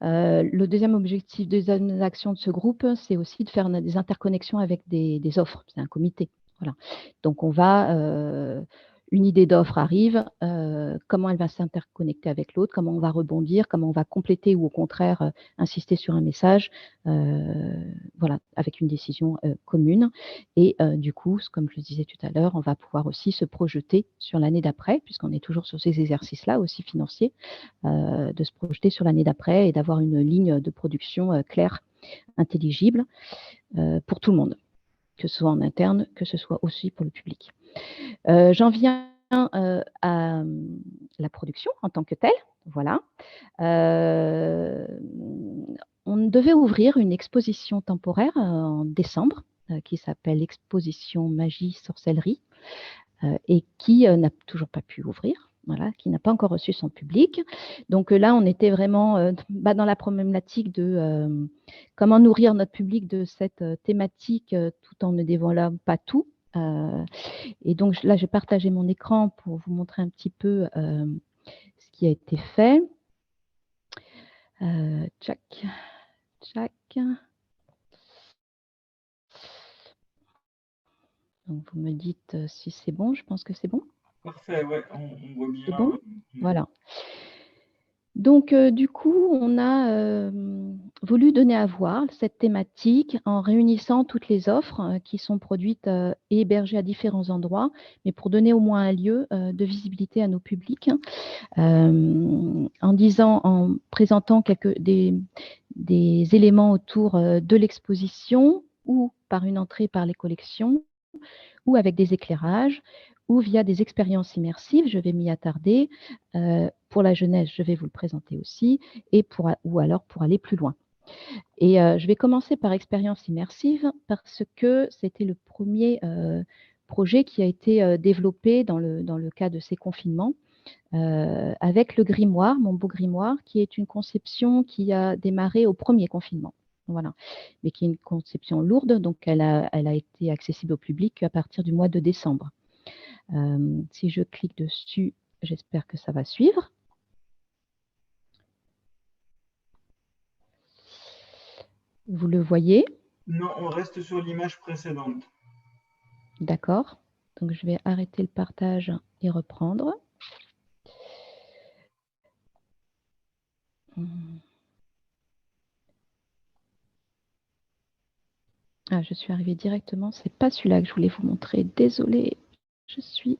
Le deuxième objectif des actions de ce groupe, c'est aussi de faire des interconnexions avec des offres. C'est un comité. Voilà. Donc, une idée d'offre arrive, comment elle va s'interconnecter avec l'autre, comment on va rebondir, comment on va compléter ou au contraire insister sur un message, voilà, avec une décision commune. Et du coup, comme je le disais tout à l'heure, on va pouvoir aussi se projeter sur l'année d'après, puisqu'on est toujours sur ces exercices-là aussi financiers, de se projeter sur l'année d'après et d'avoir une ligne de production claire, intelligible pour tout le monde, que ce soit en interne, que ce soit aussi pour le public. J'en viens à la production en tant que telle. Voilà. On devait ouvrir une exposition temporaire en décembre qui s'appelle Exposition Magie Sorcellerie et qui n'a toujours pas pu ouvrir. Voilà, qui n'a pas encore reçu son public. Donc là, on était vraiment dans la problématique de comment nourrir notre public de cette thématique tout en ne dévoilant pas tout. Et donc là, j'ai partagé mon écran pour vous montrer un petit peu ce qui a été fait. Tchac. Donc vous me dites si c'est bon, je pense que c'est bon. Parfait, ouais, on voit bien. C'est bon ? Voilà. Donc, du coup, on a voulu donner à voir cette thématique en réunissant toutes les offres qui sont produites et hébergées à différents endroits, mais pour donner au moins un lieu de visibilité à nos publics, en présentant des éléments autour de l'exposition ou par une entrée par les collections ou avec des éclairages ou via des expériences immersives, je vais m'y attarder. Pour la jeunesse, je vais vous le présenter aussi, ou alors pour aller plus loin. Et je vais commencer par expérience immersive parce que c'était le premier projet qui a été développé dans le cas de ces confinements avec le grimoire, mon beau grimoire, qui est une conception qui a démarré au premier confinement. voilà, mais qui est une conception lourde, donc elle a été accessible au public à partir du mois de décembre. Si je clique dessus, j'espère que ça va suivre. Vous le voyez? Non, on reste sur l'image précédente. D'accord. Donc, je vais arrêter le partage et reprendre. Ah, je suis arrivée directement. Ce n'est pas celui-là que je voulais vous montrer. Désolée. Je suis...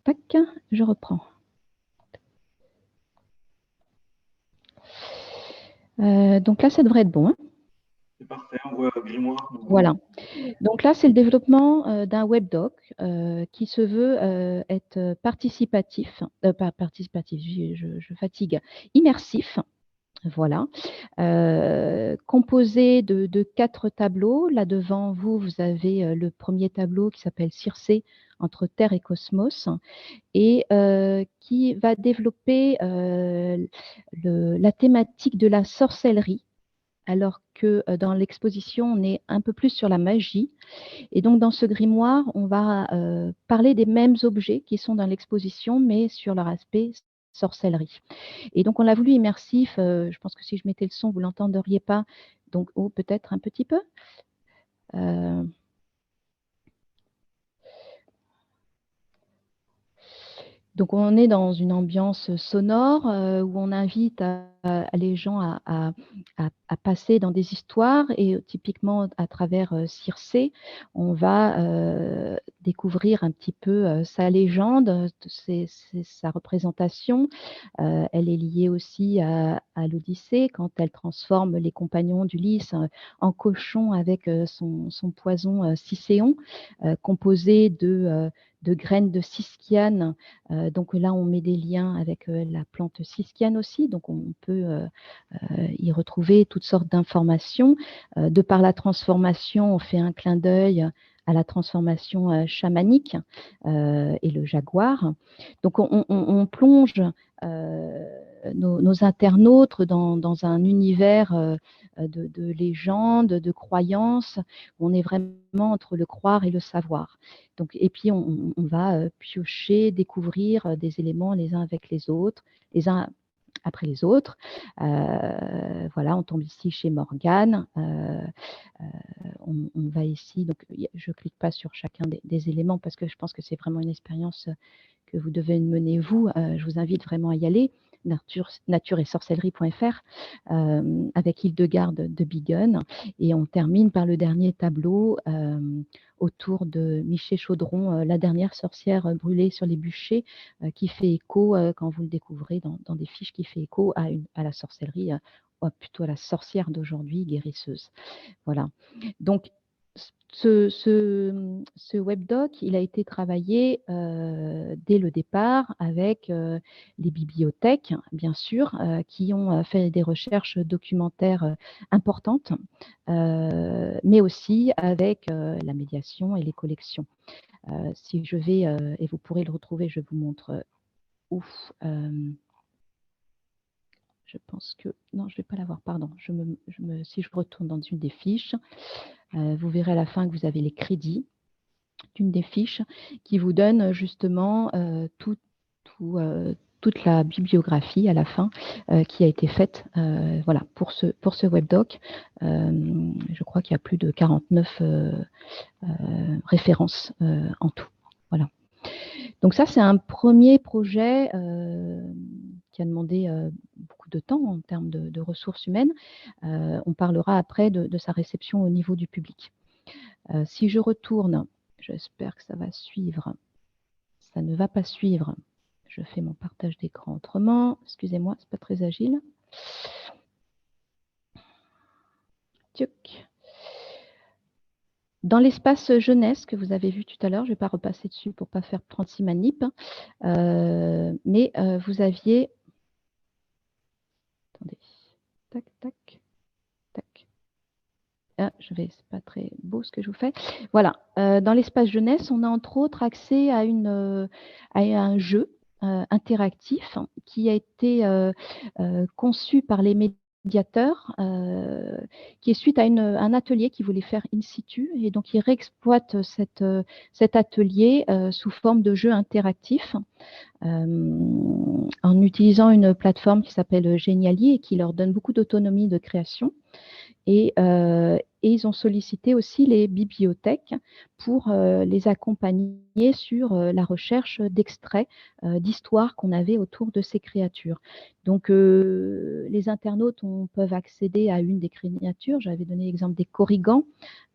Tac, je reprends. Donc là, ça devrait être bon. Hein. C'est parfait, on voit Grimoire. Voilà. Donc là, c'est le développement d'un webdoc qui se veut être participatif, pas participatif, je fatigue, immersif. Voilà, composé de 4 tableaux. Là devant vous, vous avez le premier tableau qui s'appelle Circé entre Terre et Cosmos et qui va développer la thématique de la sorcellerie, alors que dans l'exposition, on est un peu plus sur la magie. Et donc, dans ce grimoire, on va parler des mêmes objets qui sont dans l'exposition, mais sur leur aspect sorcellerie. Et donc, on l'a voulu immersif. Je pense que si je mettais le son, vous ne l'entendriez pas. Donc, peut-être un petit peu. Donc, on est dans une ambiance sonore où on invite les gens à passer dans des histoires et typiquement à travers Circé, on va découvrir un petit peu sa légende, sa représentation. Elle est liée aussi à l'Odyssée quand elle transforme les compagnons d'Ulysse en cochons avec son poison Cicéon, composé de graines de Siskiane. Donc là, on met des liens avec la plante Siskiane aussi. Donc on peut y retrouver toutes sortes d'informations. De par la transformation, on fait un clin d'œil à la transformation chamanique et le jaguar. Donc on plonge nos internautes dans un univers de légendes, de croyances. On est vraiment entre le croire et le savoir. Donc, et puis, on va piocher, découvrir des éléments les uns avec les autres, les uns après les autres. Voilà, on tombe ici chez Morgane. On va ici, donc je ne clique pas sur chacun des éléments parce que je pense que c'est vraiment une expérience que vous devez mener vous. Je vous invite vraiment à y aller. Nature et sorcellerie.fr avec Hildegarde de Biggen. Et on termine par le dernier tableau autour de Miché Chaudron, la dernière sorcière brûlée sur les bûchers, qui fait écho, quand vous le découvrez dans des fiches, qui fait écho à la sorcellerie, plutôt à la sorcière d'aujourd'hui, guérisseuse. Voilà. Donc, ce webdoc, il a été travaillé dès le départ avec les bibliothèques, bien sûr, qui ont fait des recherches documentaires importantes, mais aussi avec la médiation et les collections. Si je vais, et vous pourrez le retrouver, je vous montre où. Je pense que... Non, je ne vais pas l'avoir, pardon. Si je retourne dans une des fiches, vous verrez à la fin que vous avez les crédits d'une des fiches qui vous donne justement toute la bibliographie à la fin qui a été faite voilà, pour ce webdoc. Je crois qu'il y a plus de 49 références en tout. Voilà. Donc ça, c'est un premier projet qui a demandé beaucoup de temps en termes de ressources humaines. On parlera après de sa réception au niveau du public. Si je retourne, j'espère que ça va suivre. Ça ne va pas suivre. Je fais mon partage d'écran autrement. Excusez-moi, ce n'est pas très agile. Tchouk. Dans l'espace jeunesse que vous avez vu tout à l'heure, je ne vais pas repasser dessus pour ne pas faire 36 manips, mais vous aviez... Attendez. Tac, tac, tac. Ah, c'est pas très beau ce que je vous fais. Voilà. Dans l'espace jeunesse, on a entre autres accès à un jeu interactif qui a été conçu par les médiateur qui est suite à un atelier qu'il voulait faire in situ. Et donc, il réexploite cet atelier sous forme de jeu interactif en utilisant une plateforme qui s'appelle Geniali et qui leur donne beaucoup d'autonomie de création. Et ils ont sollicité aussi les bibliothèques pour les accompagner sur la recherche d'extraits d'histoires qu'on avait autour de ces créatures. Donc, les internautes peuvent accéder à une des créatures. J'avais donné l'exemple des Korrigans,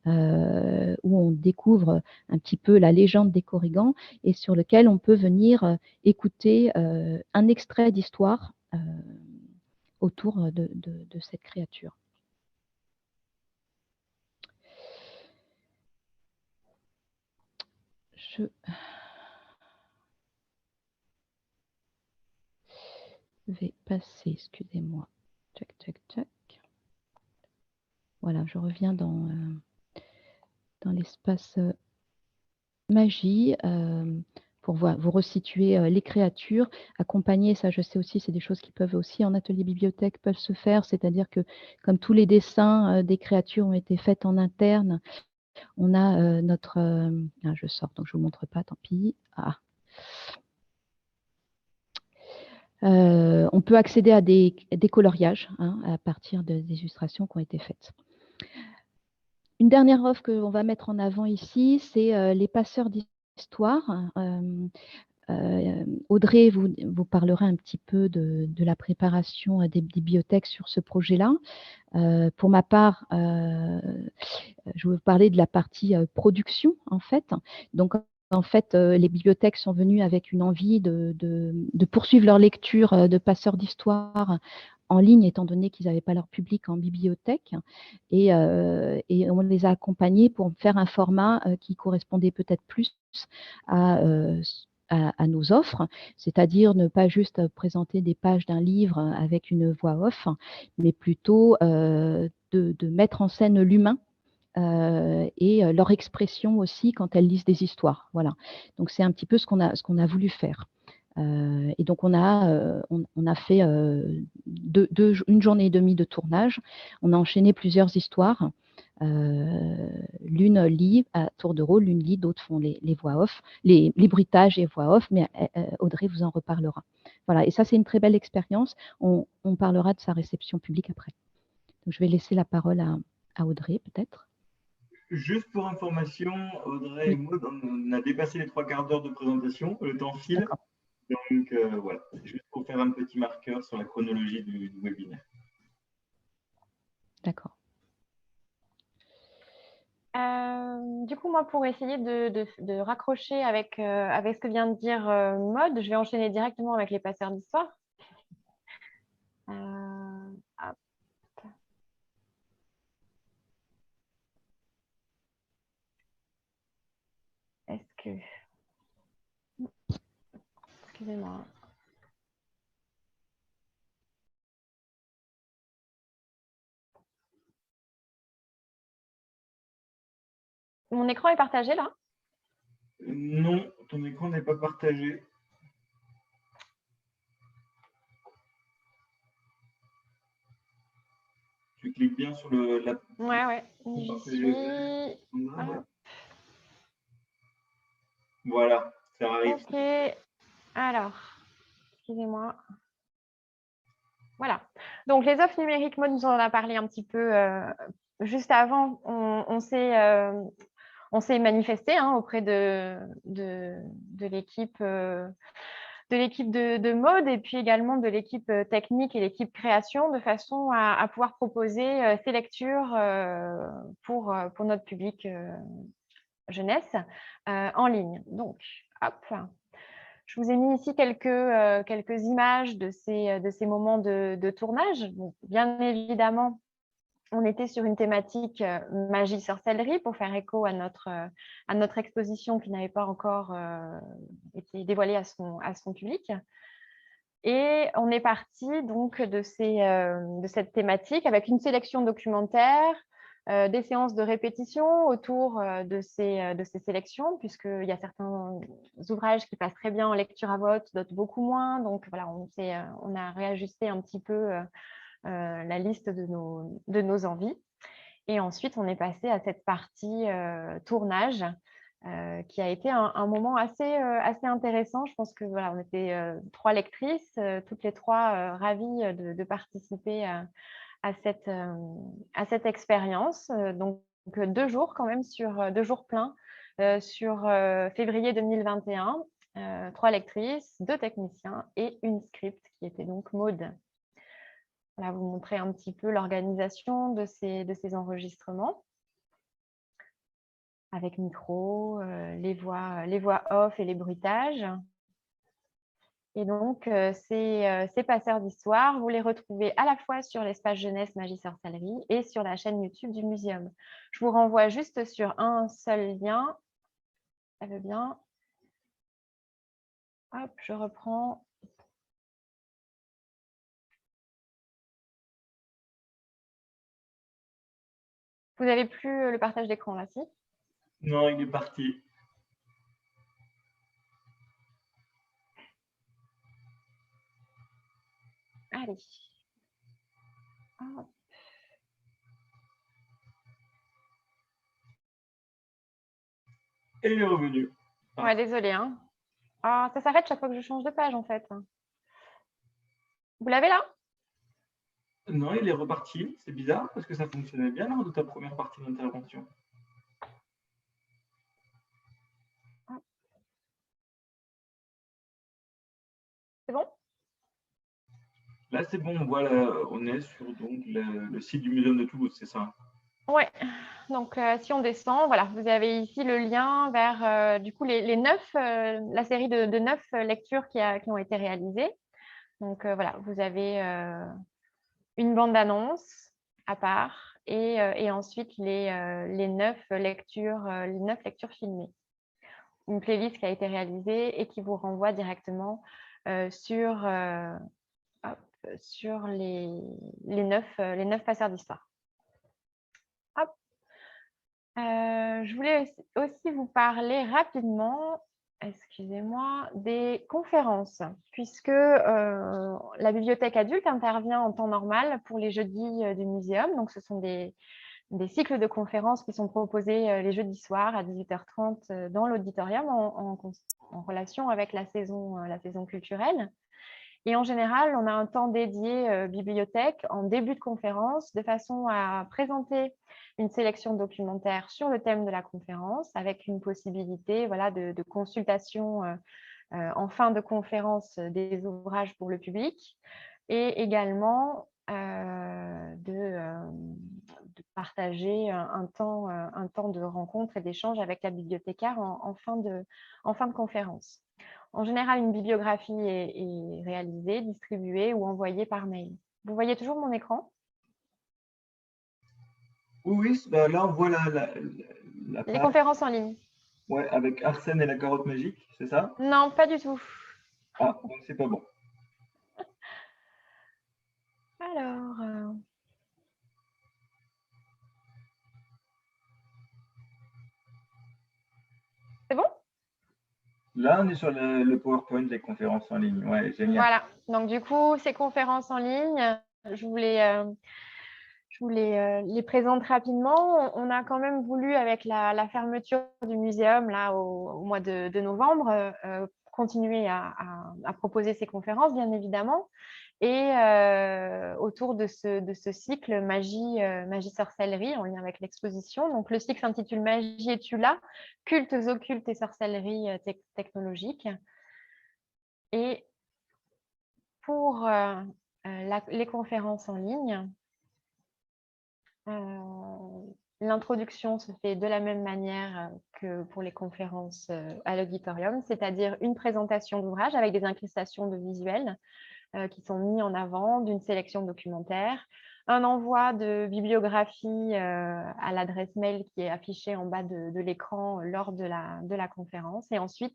où on découvre un petit peu la légende des Korrigans et sur lequel on peut venir écouter un extrait d'histoire autour de cette créature. Je vais passer, excusez-moi. Tac, tac, tac. Voilà, je reviens dans l'espace magie pour vous resituer les créatures, accompagner, ça je sais aussi, c'est des choses qui peuvent aussi en atelier bibliothèque peuvent se faire, c'est-à-dire que comme tous les dessins des créatures ont été faits en interne, on a notre... je sors, donc je ne vous montre pas, tant pis. On peut accéder à des coloriages à partir des illustrations qui ont été faites. Une dernière offre qu'on va mettre en avant ici, c'est les passeurs d'histoire. Audrey vous parlera un petit peu de la préparation des bibliothèques sur ce projet-là. Pour ma part, je vais vous parler de la partie production, en fait. Donc, en fait, les bibliothèques sont venues avec une envie de poursuivre leur lecture de passeurs d'histoire en ligne, étant donné qu'ils n'avaient pas leur public en bibliothèque. Et on les a accompagnés pour faire un format qui correspondait peut-être plus à nos offres, c'est-à-dire ne pas juste présenter des pages d'un livre avec une voix off, mais plutôt de mettre en scène l'humain et leur expression aussi quand elles lisent des histoires. Voilà. Donc, c'est un petit peu ce qu'on a voulu faire. Et donc, on a fait une journée et demie de tournage. On a enchaîné plusieurs histoires. L'une lit à tour de rôle, l'une lit, d'autres font les voix off, les bruitages et voix off, mais Audrey vous en reparlera. Voilà, et ça, c'est une très belle expérience. On parlera de sa réception publique après. Donc, je vais laisser la parole à Audrey, peut-être. Juste pour information, Audrey et Maud, on a dépassé les 3/4 d'heure de présentation, le temps file. Donc voilà, c'est juste pour faire un petit marqueur sur la chronologie du webinaire. D'accord. Du coup, moi, pour essayer de raccrocher avec ce que vient de dire Maud, je vais enchaîner directement avec les passeurs d'histoire. Est-ce que... Excusez-moi. Mon écran est partagé là? Non, ton écran n'est pas partagé. Tu cliques bien sur la... Ouais, j'y suis. Voilà, ça arrive. Ok, alors, excusez-moi. Voilà, donc les offres numériques, Maud nous en a parlé un petit peu juste avant. On s'est manifesté auprès de l'équipe de Maud et puis également de l'équipe technique et l'équipe création de façon à pouvoir proposer ces lectures pour notre public jeunesse en ligne. Donc, hop, je vous ai mis ici quelques images de ces moments de tournage. Donc, bien évidemment, on était sur une thématique magie-sorcellerie pour faire écho à notre exposition qui n'avait pas encore été dévoilée à son public. Et on est parti donc de cette thématique avec une sélection documentaire, des séances de répétition autour de ces sélections, puisqu'il y a certains ouvrages qui passent très bien en lecture à voix haute, d'autres beaucoup moins. Donc voilà, on a réajusté un petit peu la liste de nos envies. Et ensuite, on est passé à cette partie tournage qui a été un moment assez intéressant. Je pense que voilà, on était 3 lectrices, toutes les 3 ravies de participer à cette expérience. Donc 2 jours quand même, sur 2 jours pleins sur février 2021. 3 lectrices, 2 techniciens et une script qui était donc Maude. Voilà, vous montrer un petit peu l'organisation de ces enregistrements avec micro, les voix off et les bruitages. Et donc, ces passeurs d'histoire, vous les retrouvez à la fois sur l'espace jeunesse Magie Sorcellerie et sur la chaîne YouTube du Muséum. Je vous renvoie juste sur un seul lien. Ça veut bien. Hop, je reprends. Vous n'avez plus le partage d'écran là, si? Non, il est parti. Allez. Hop. Et il est revenu. Ouais, désolé. Hein. Ah, ça s'arrête chaque fois que je change de page, en fait. Vous l'avez là? Non, il est reparti. C'est bizarre parce que ça fonctionnait bien lors de ta première partie d'intervention. C'est bon? Là, c'est bon. Voilà, on est sur donc, le site du Muséum de Toulouse, c'est ça? Ouais. Donc, si on descend, voilà, vous avez ici le lien vers du coup les 9, la série de 9 lectures qui ont été réalisées. Donc, voilà, vous avez une bande-annonce à part et ensuite les 9 lectures filmées. Une playlist qui a été réalisée et qui vous renvoie directement sur les 9 passeurs d'histoire. Je voulais aussi vous parler rapidement, excusez-moi, des conférences, puisque la bibliothèque adulte intervient en temps normal pour les jeudis du Muséum. Donc, ce sont des cycles de conférences qui sont proposés les jeudis soirs à 18h30 dans l'auditorium en relation avec la saison culturelle. Et en général, on a un temps dédié bibliothèque en début de conférence de façon à présenter une sélection documentaire sur le thème de la conférence avec une possibilité voilà, de consultation en fin de conférence des ouvrages pour le public et également de partager un temps de rencontre et d'échange avec la bibliothécaire en fin de conférence. En général, une bibliographie est réalisée, distribuée ou envoyée par mail. Vous voyez toujours mon écran? Oui, bah là, on voit la Les page. conférences en ligne. Ouais, avec Arsène et la carotte magique, c'est ça? Non, pas du tout. Ah, donc c'est pas bon. Alors, c'est bon? Là, on est sur le PowerPoint des conférences en ligne. Ouais, génial. Voilà. Donc, du coup, ces conférences en ligne, je vous les présente rapidement. On a quand même voulu, avec la fermeture du muséum là, au mois de novembre, continuer à proposer ces conférences, bien évidemment. Et autour de ce cycle magie sorcellerie en lien avec l'exposition. Donc, le cycle s'intitule Magie es-tu là? Cultes occultes et sorcellerie technologique. Et pour les conférences en ligne, l'introduction se fait de la même manière que pour les conférences à l'auditorium, c'est-à-dire une présentation d'ouvrage avec des incrustations de visuels qui sont mis en avant d'une sélection documentaire, un envoi de bibliographie à l'adresse mail qui est affichée en bas de l'écran lors de la conférence, et ensuite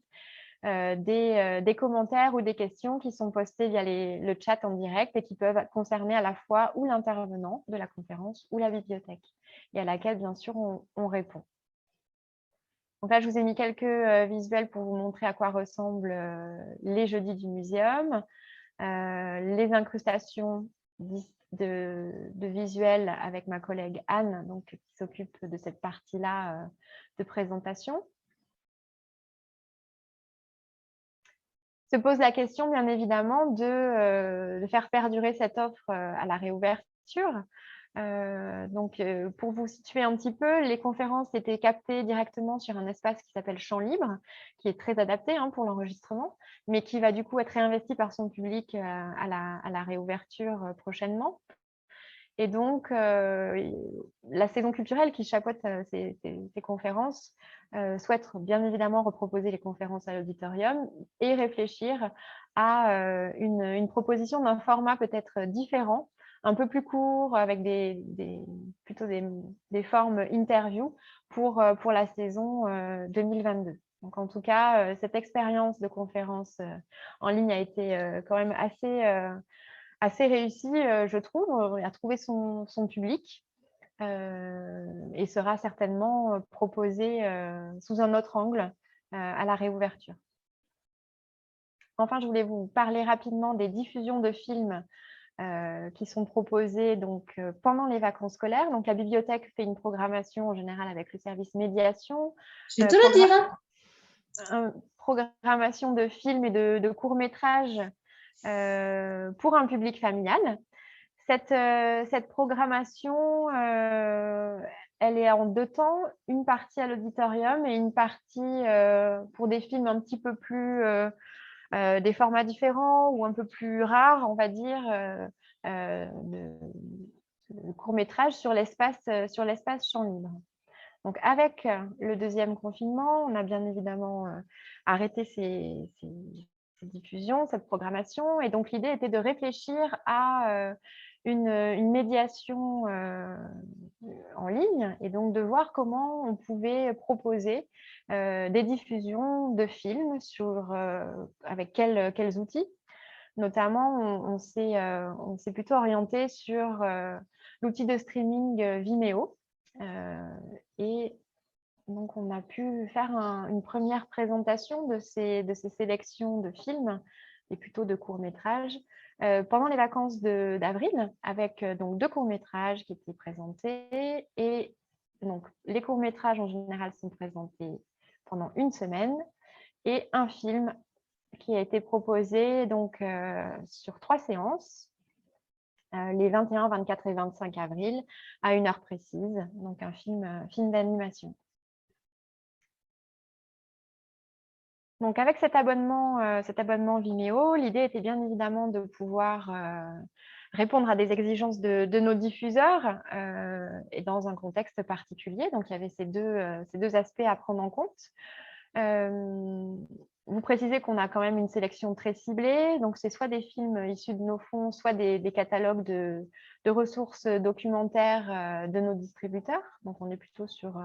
des commentaires ou des questions qui sont postées via le chat en direct et qui peuvent concerner à la fois ou l'intervenant de la conférence ou la bibliothèque, et à laquelle, bien sûr, on répond. Donc là, je vous ai mis quelques visuels pour vous montrer à quoi ressemblent les jeudis du muséum. Les incrustations de visuel avec ma collègue Anne, donc, qui s'occupe de cette partie-là de présentation. Se pose la question, bien évidemment, de faire perdurer cette offre à la réouverture. Donc, pour vous situer un petit peu, les conférences étaient captées directement sur un espace qui s'appelle Champ Libre, qui est très adapté pour l'enregistrement, mais qui va du coup être réinvesti par son public à la réouverture prochainement. Et donc, la saison culturelle qui chapeaute ces conférences souhaite bien évidemment reproposer les conférences à l'auditorium et réfléchir à une proposition d'un format peut-être différent, un peu plus court, avec plutôt des formes interview pour la saison 2022. Donc, en tout cas, cette expérience de conférence en ligne a été quand même assez réussi, je trouve, a trouvé son public et sera certainement proposé sous un autre angle à la réouverture. Enfin, je voulais vous parler rapidement des diffusions de films qui sont proposées donc, pendant les vacances scolaires. Donc, la bibliothèque fait une programmation en général avec le service médiation. Je vais te le dire. Programmation de films et de courts-métrages pour un public familial. Cette programmation, elle est en 2 temps, une partie à l'auditorium et une partie pour des films un petit peu plus, des formats différents ou un peu plus rares, on va dire, de courts-métrages sur l'espace Champ Libre. Donc, avec le 2e confinement, on a bien évidemment arrêté ces diffusions, cette programmation. Et donc, l'idée était de réfléchir à une médiation en ligne et donc de voir comment on pouvait proposer des diffusions de films avec quels outils. Notamment, on s'est plutôt orienté sur l'outil de streaming Vimeo. Et donc, on a pu faire une première présentation de ces sélections de films et plutôt de courts-métrages pendant les vacances d'avril, avec donc 2 courts-métrages qui étaient présentés. Et donc, les courts-métrages en général sont présentés pendant une semaine et un film qui a été proposé donc, sur 3 séances, les 21, 24 et 25 avril, à une heure précise, donc un film d'animation. Donc, avec cet abonnement Vimeo, l'idée était bien évidemment de pouvoir répondre à des exigences de nos diffuseurs et dans un contexte particulier. Donc, il y avait ces deux aspects à prendre en compte. Vous précisez qu'on a quand même une sélection très ciblée. Donc, c'est soit des films issus de nos fonds, soit des catalogues de ressources documentaires de nos distributeurs. Donc, on est plutôt sur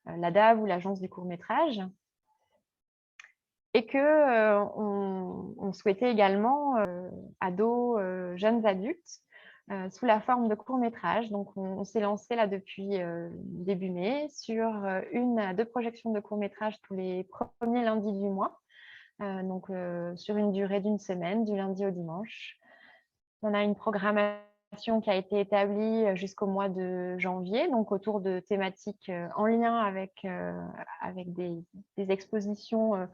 la DAV ou l'Agence du court-métrage. Et qu'on souhaitait également ados, jeunes adultes, sous la forme de courts-métrages. Donc, on s'est lancé là depuis début mai sur 1 à 2 projections de courts-métrages tous les premiers lundis du mois, donc sur une durée d'1 semaine, du lundi au dimanche. On a une programmation qui a été établie jusqu'au mois de janvier, donc autour de thématiques en lien avec des expositions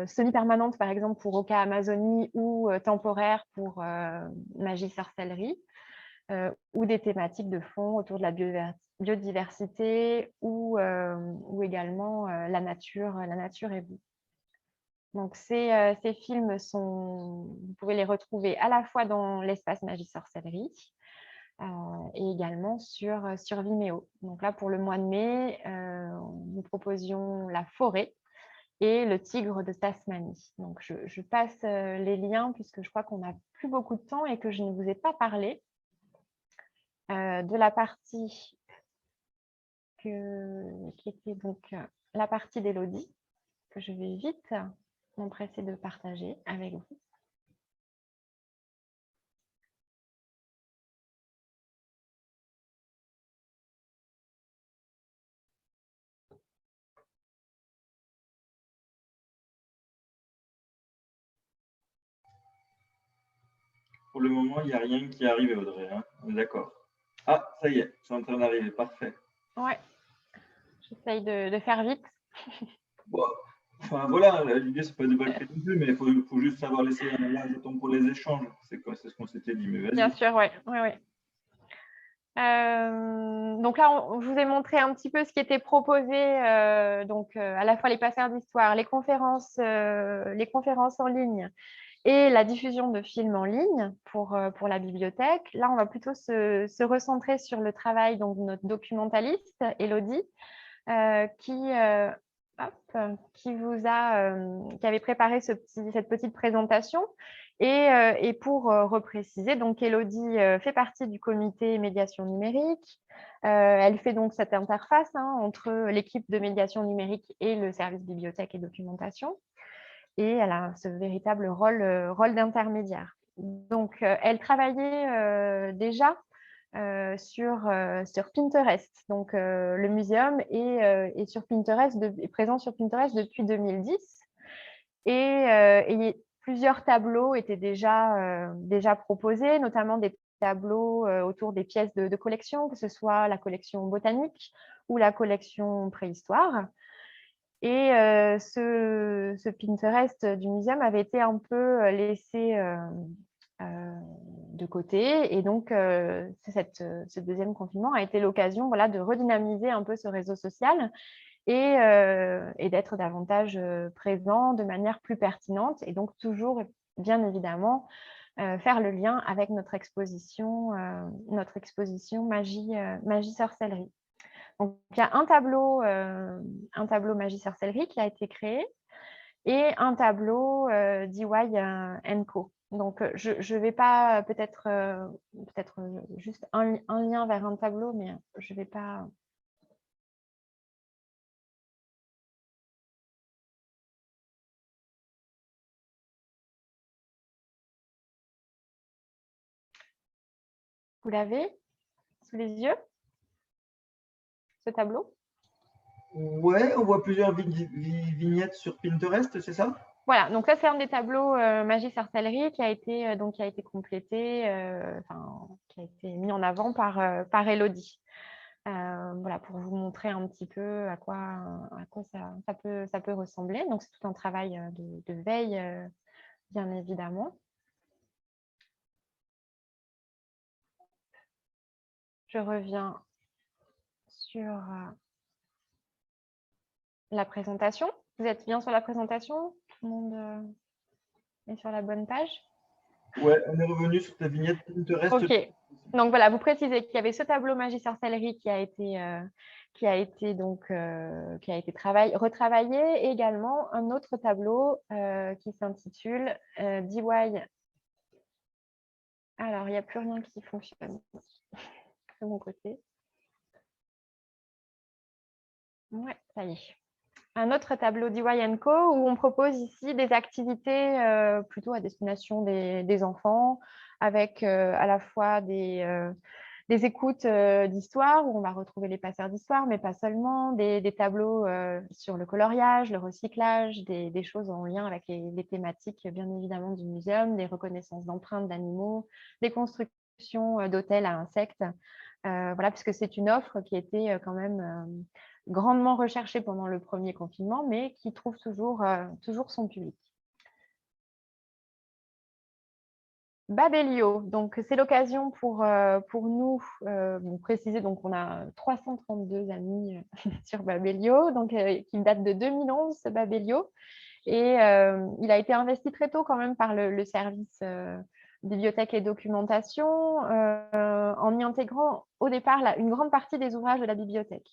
semi-permanente, par exemple, pour Oka Amazonie ou temporaire pour Magie Sorcellerie, ou des thématiques de fond autour de la biodiversité ou également la nature et vous. Donc, ces films vous pouvez les retrouver à la fois dans l'espace Magie Sorcellerie et également sur Vimeo. Donc là, pour le mois de mai, nous proposions La Forêt et Le Tigre de Tasmanie. Donc, je passe les liens puisque je crois qu'on n'a plus beaucoup de temps et que je ne vous ai pas parlé de la partie qui était donc la partie d'Élodie, que je vais vite m'empresser de partager avec vous. Pour le moment, il n'y a rien qui est arrivé, Audrey. Hein. D'accord. Ah, ça y est, c'est en train d'arriver. Parfait. Ouais, j'essaye de faire vite. Bon. Enfin, voilà, l'idée, c'est pas de bâcler non plus, mais il faut juste savoir laisser un large de temps pour les échanges. C'est ce qu'on s'était dit, mais vas-y. Bien sûr, oui. Donc là, je vous ai montré un petit peu ce qui était proposé, à la fois les passaires d'histoire, les conférences en ligne et la diffusion de films en ligne pour la bibliothèque. Là, on va plutôt se recentrer sur le travail donc, de notre documentaliste, Élodie, qui avait préparé cette petite présentation. Et pour repréciser, donc Élodie fait partie du comité médiation numérique. Elle fait donc cette interface entre l'équipe de médiation numérique et le service bibliothèque et documentation. Et elle a ce véritable rôle d'intermédiaire. Donc, elle travaillait déjà sur Pinterest. Donc, le muséum est sur Pinterest, est présent sur Pinterest depuis 2010. Et plusieurs tableaux étaient déjà proposés, notamment des tableaux autour des pièces de collection, que ce soit la collection botanique ou la collection préhistoire. Et ce Pinterest du muséum avait été un peu laissé de côté. Et donc, ce deuxième confinement a été l'occasion de redynamiser un peu ce réseau social et d'être davantage présent de manière plus pertinente. Et donc, toujours, bien évidemment, faire le lien avec notre exposition magie-sorcellerie. Donc, il y a un tableau magie-sorcellerie qui a été créé et un tableau DIY Co. Donc, je ne vais pas peut-être juste un lien vers un tableau, mais je ne vais pas… Vous l'avez sous les yeux, ce tableau? Ouais, on voit plusieurs vignettes sur Pinterest, c'est ça? Voilà, donc ça, c'est un des tableaux magie-sorcellerie qui a été complété, qui a été mis en avant par Élodie. Voilà, pour vous montrer un petit peu à quoi ça peut ressembler. Donc, c'est tout un travail de veille, bien évidemment. Je reviens sur la présentation. Vous êtes bien sur la présentation? Tout le monde est sur la bonne page? Ouais, on est revenu sur ta vignette Pinterest. Ok. Donc voilà, vous précisez qu'il y avait ce tableau magie-sorcellerie qui a été retravaillé, et également un autre tableau qui s'intitule DIY. Alors, il n'y a plus rien qui fonctionne de mon côté. Ouais, ça y est. Un autre tableau DIY Co où on propose ici des activités plutôt à destination des enfants, avec à la fois des écoutes d'histoire où on va retrouver les passeurs d'histoire, mais pas seulement, des tableaux sur le coloriage, le recyclage, des choses en lien avec les thématiques bien évidemment du muséum, des reconnaissances d'empreintes d'animaux, des constructions d'hôtels à insectes. Voilà, puisque c'est une offre qui était quand même grandement recherchée pendant le premier confinement, mais qui trouve toujours son public. Babelio, donc c'est l'occasion pour nous de préciser, donc on a 332 amis sur Babelio, donc qui date de 2011, ce Babelio, et il a été investi très tôt quand même par le service bibliothèque et documentation en y intégrant au départ une grande partie des ouvrages de la bibliothèque.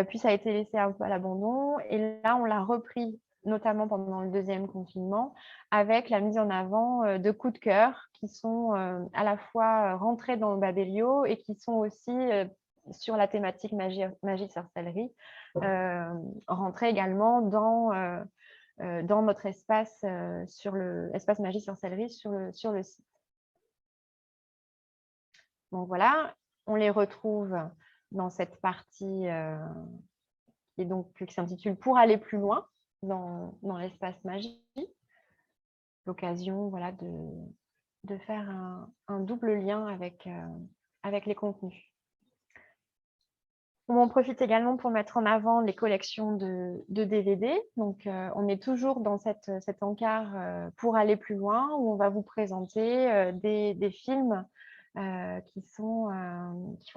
Puis ça a été laissé un peu à l'abandon et là on l'a repris notamment pendant le deuxième confinement, avec la mise en avant de coups de cœur qui sont à la fois rentrés dans le Babelio et qui sont aussi sur la thématique magie-sorcellerie, rentrés également dans notre espace, sur le espace magie-sorcellerie sur le site. Donc voilà, on les retrouve dans cette partie qui s'intitule « Pour aller plus loin ». Dans l'espace magie, l'occasion de faire un double lien avec les contenus. On en profite également pour mettre en avant les collections de DVD. Donc, on est toujours dans cet encart pour aller plus loin, où on va vous présenter des films qui font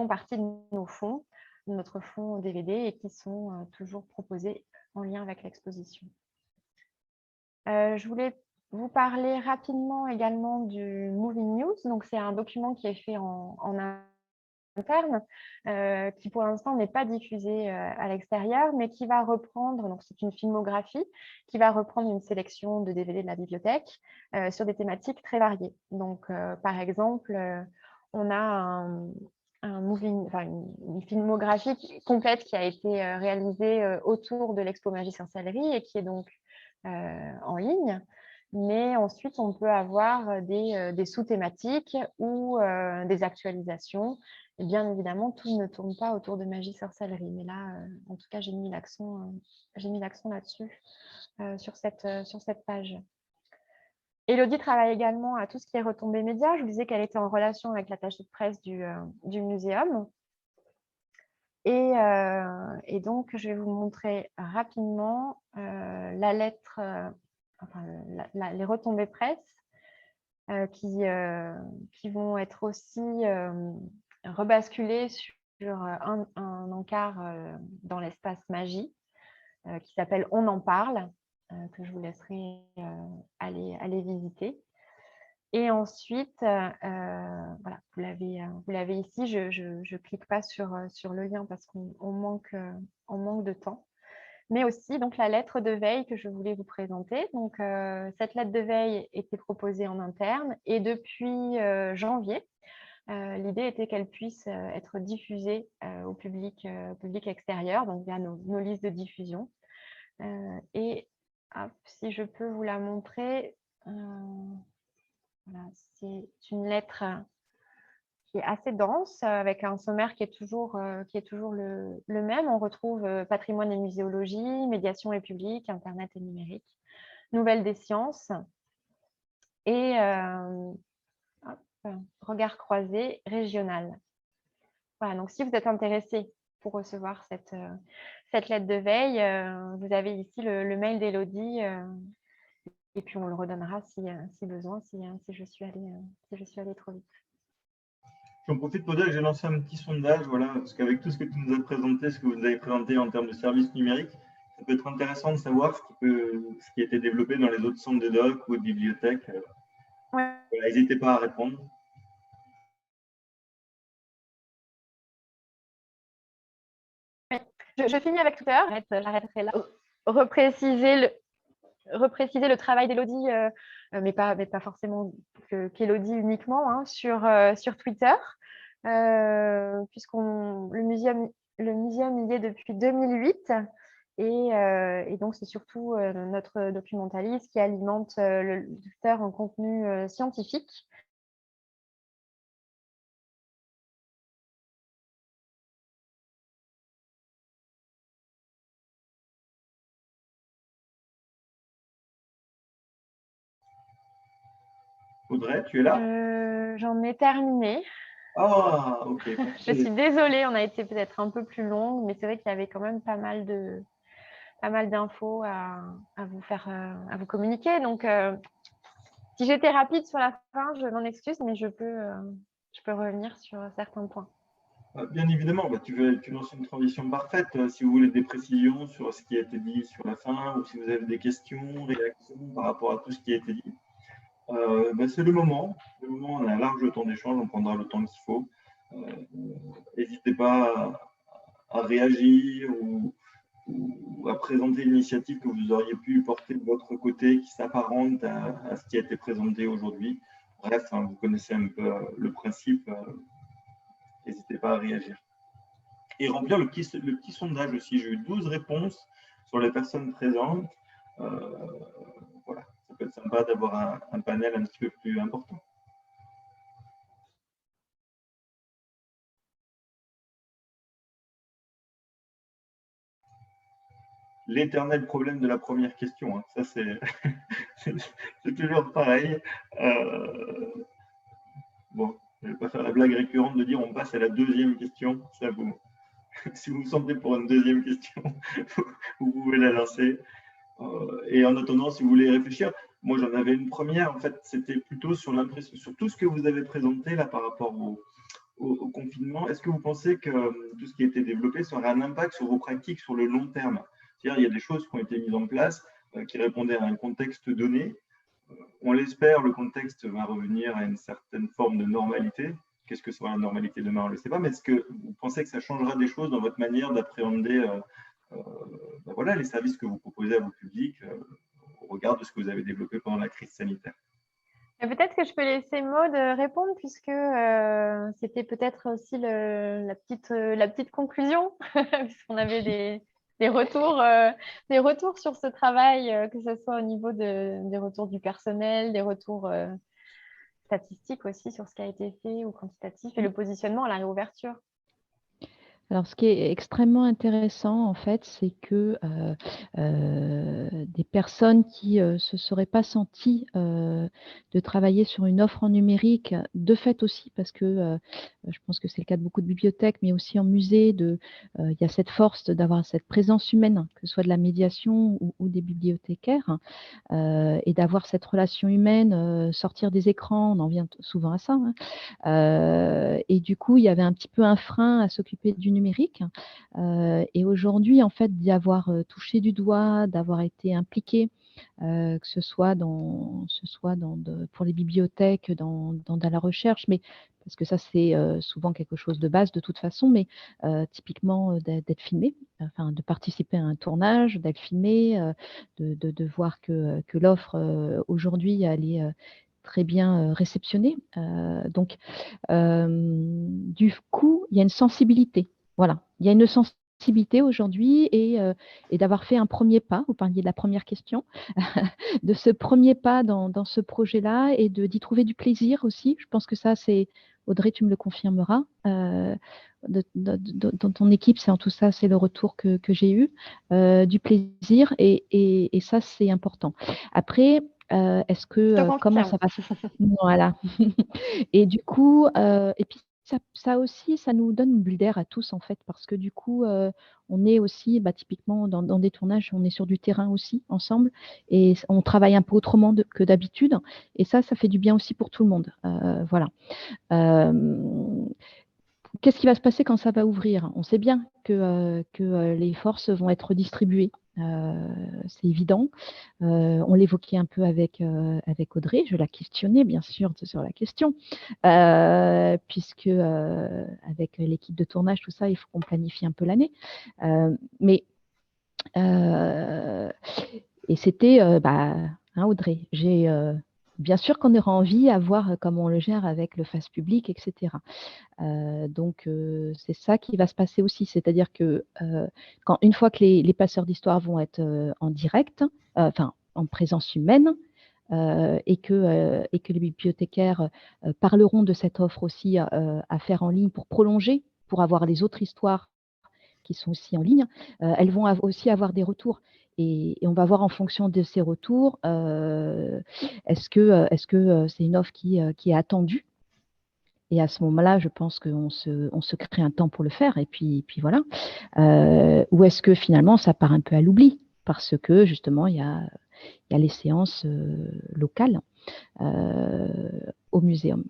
partie de nos fonds, de notre fonds DVD, et qui sont toujours proposés en lien avec l'exposition. Je voulais vous parler rapidement également du Movie News. Donc, c'est un document qui est fait en interne, qui pour l'instant n'est pas diffusé à l'extérieur, mais qui va reprendre, donc c'est une filmographie, qui va reprendre une sélection de DVD de la bibliothèque sur des thématiques très variées. Donc, par exemple, on a une filmographie complète qui a été réalisée autour de l'Expo Magie Sorcellerie et qui est donc en ligne. Mais ensuite, on peut avoir des sous-thématiques ou des actualisations. Et bien évidemment, tout ne tourne pas autour de magie sorcellerie. Mais là, en tout cas, j'ai mis l'accent là-dessus, sur cette page. Élodie travaille également à tout ce qui est retombées médias. Je vous disais qu'elle était en relation avec l'attaché de presse du muséum. Et donc, je vais vous montrer rapidement la lettre, les retombées presse qui vont être aussi rebasculées sur un encart dans l'espace magie qui s'appelle On en parle, que je vous laisserai aller visiter. Et ensuite, voilà, vous l'avez ici. Je clique pas sur le lien parce qu'on manque de temps. Mais aussi donc la lettre de veille que je voulais vous présenter. Donc, cette lettre de veille était proposée en interne et depuis janvier, l'idée était qu'elle puisse être diffusée au public extérieur, donc via nos listes de diffusion. Et hop, si je peux vous la montrer. Voilà, c'est une lettre qui est assez dense, avec un sommaire qui est toujours le même. On retrouve patrimoine et muséologie, médiation et public, Internet et numérique, nouvelles des sciences et regard croisé régional. Voilà, donc si vous êtes intéressé pour recevoir cette lettre de veille, vous avez ici le mail d'Élodie. Et puis, on le redonnera si besoin, si je suis allée trop vite. J'en profite pour dire que j'ai lancé un petit sondage, voilà, parce qu'avec tout ce que tu nous as présenté, ce que vous nous avez présenté en termes de services numériques, ça peut être intéressant de savoir ce qui a été développé dans les autres centres de doc ou de bibliothèques. Ouais. Voilà, n'hésitez pas à répondre. Je finis avec Twitter, j'arrêterai là. Repréciser le travail d'Élodie, mais pas forcément qu'Élodie uniquement, hein, sur Twitter, puisqu'on le muséum y est depuis 2008. Et donc, c'est surtout notre documentaliste qui alimente le Twitter en contenu scientifique. Audrey, tu es là? J'en ai terminé. Ah, ok. Je suis désolée, on a été peut-être un peu plus longue, mais c'est vrai qu'il y avait quand même pas mal d'infos à vous communiquer. Donc, si j'étais rapide sur la fin, je m'en excuse, mais je peux revenir sur certains points. Bien évidemment, tu lances une transition parfaite. Si vous voulez des précisions sur ce qui a été dit sur la fin, ou si vous avez des questions, réactions par rapport à tout ce qui a été dit, c'est le moment. On a un large temps d'échange, on prendra le temps qu'il faut. N'hésitez pas à réagir ou à présenter l'initiative que vous auriez pu porter de votre côté qui s'apparente à ce qui a été présenté aujourd'hui. Bref, hein, vous connaissez un peu le principe. N'hésitez pas à réagir. Et remplir le petit sondage aussi. J'ai eu 12 réponses sur les personnes présentes. Voilà, ça peut être sympa d'avoir un panel un petit peu plus important. L'éternel problème de la première question. Hein. Ça, c'est toujours pareil. Bon, je ne vais pas faire la blague récurrente de dire on passe à la deuxième question. Ça vous, si vous vous sentez pour une deuxième question, vous pouvez la lancer. Et en attendant, si vous voulez réfléchir, moi j'en avais une première. En fait, c'était plutôt sur l'impression, sur tout ce que vous avez présenté là par rapport au confinement. Est-ce que vous pensez que tout ce qui a été développé aura un impact sur vos pratiques sur le long terme? C'est-à-dire, il y a des choses qui ont été mises en place qui répondaient à un contexte donné. On l'espère, le contexte va revenir à une certaine forme de normalité. Qu'est-ce que sera la normalité demain, on ne le sait pas, mais est-ce que vous pensez que ça changera des choses dans votre manière d'appréhender voilà, les services que vous proposez à vos publics au regard de ce que vous avez développé pendant la crise sanitaire? Peut-être que je peux laisser Maud répondre, puisque c'était peut-être aussi la petite conclusion, puisqu'on avait des retours sur ce travail, que ce soit au niveau des retours du personnel, des retours statistiques aussi sur ce qui a été fait ou quantitatif, et le positionnement à la réouverture. Alors, ce qui est extrêmement intéressant, en fait, c'est que des personnes qui ne se seraient pas senties de travailler sur une offre en numérique, de fait aussi, parce que je pense que c'est le cas de beaucoup de bibliothèques, mais aussi en musée, il y a cette force d'avoir cette présence humaine, que ce soit de la médiation ou des bibliothécaires, et d'avoir cette relation humaine, sortir des écrans, on en vient souvent à ça, hein. Et du coup, il y avait un petit peu un frein à s'occuper du numérique. Et aujourd'hui, en fait, d'y avoir touché du doigt, d'avoir été impliqué, que ce soit pour les bibliothèques, dans la recherche, mais parce que ça, c'est souvent quelque chose de base de toute façon, mais typiquement d'être filmé, enfin, de participer à un tournage, d'être filmé, de voir que l'offre aujourd'hui, elle est très bien réceptionnée. Donc, du coup, il y a une sensibilité. Voilà, il y a une sensibilité aujourd'hui et d'avoir fait un premier pas, vous parliez de la première question, de ce premier pas dans ce projet-là et d'y trouver du plaisir aussi. Je pense que ça, c'est, Audrey, tu me le confirmeras, dans ton équipe, c'est en tout ça, c'est le retour que j'ai eu, du plaisir et ça, c'est important. Après, est-ce que, comment ça va se... Voilà. Et du coup, et puis ça aussi, ça nous donne une bulle d'air à tous, en fait, parce que du coup, on est aussi, typiquement, dans des tournages, on est sur du terrain aussi, ensemble, et on travaille un peu autrement que d'habitude, et ça fait du bien aussi pour tout le monde. Voilà. Qu'est-ce qui va se passer quand ça va ouvrir? On sait bien que les forces vont être distribuées. C'est évident. On l'évoquait un peu avec Audrey. Je la questionnais, bien sûr, sur la question, puisque avec l'équipe de tournage, tout ça, il faut qu'on planifie un peu l'année. Mais et c'était, Audrey, bien sûr qu'on aura envie à voir comment on le gère avec le face public, etc. Donc, c'est ça qui va se passer aussi. C'est-à-dire que une fois que les passeurs d'histoire vont être en direct, en présence humaine, et que les bibliothécaires parleront de cette offre aussi à faire en ligne pour prolonger, pour avoir les autres histoires qui sont aussi en ligne, elles vont aussi avoir des retours. Et on va voir en fonction de ces retours, est-ce que c'est une offre qui est attendue? Et à ce moment-là, je pense qu'on se crée un temps pour le faire. Et puis voilà. Ou est-ce que finalement, ça part un peu à l'oubli? Parce que justement, il y a les séances locales au muséum.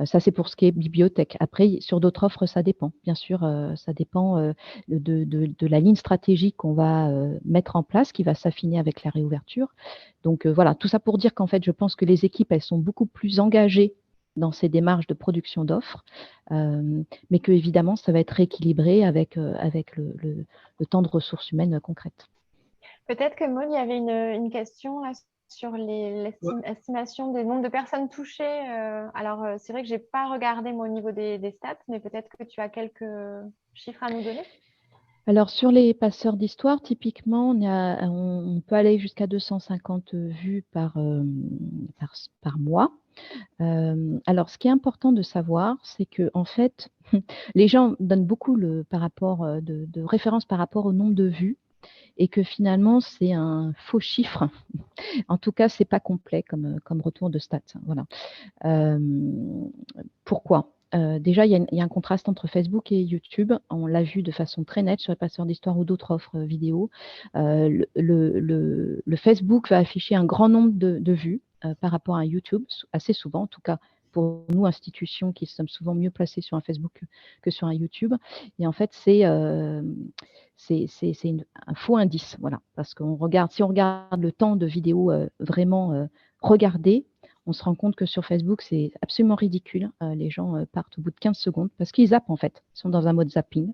Ça, c'est pour ce qui est bibliothèque. Après, sur d'autres offres, ça dépend. Bien sûr, ça dépend de la ligne stratégique qu'on va mettre en place, qui va s'affiner avec la réouverture. Donc voilà, tout ça pour dire qu'en fait, je pense que les équipes, elles sont beaucoup plus engagées dans ces démarches de production d'offres, mais que évidemment, ça va être rééquilibré avec le temps de ressources humaines concrètes. Peut-être que Maud, il y avait une question là, sur l'estimation des nombres de personnes touchées. Alors, c'est vrai que je n'ai pas regardé moi, au niveau des stats, mais peut-être que tu as quelques chiffres à nous donner. Alors, sur les passeurs d'histoire, typiquement, on peut aller jusqu'à 250 vues par mois. Alors, ce qui est important de savoir, c'est que en fait, les gens donnent beaucoup de références par rapport au nombre de vues. et que finalement, c'est un faux chiffre. En tout cas, ce n'est pas complet comme retour de stats. Voilà. Pourquoi ? Déjà, il y a un contraste entre Facebook et YouTube. On l'a vu de façon très nette sur les passeurs d'histoire ou d'autres offres vidéo. Le Facebook va afficher un grand nombre de vues par rapport à YouTube, assez souvent, en tout cas pour nous, institutions qui sommes souvent mieux placées sur un Facebook que sur un YouTube. Et en fait, c'est un faux indice, voilà, parce si on regarde le temps de vidéo vraiment regardé, on se rend compte que sur Facebook, c'est absolument ridicule. Les gens partent au bout de 15 secondes parce qu'ils zappent, en fait. Ils sont dans un mode zapping.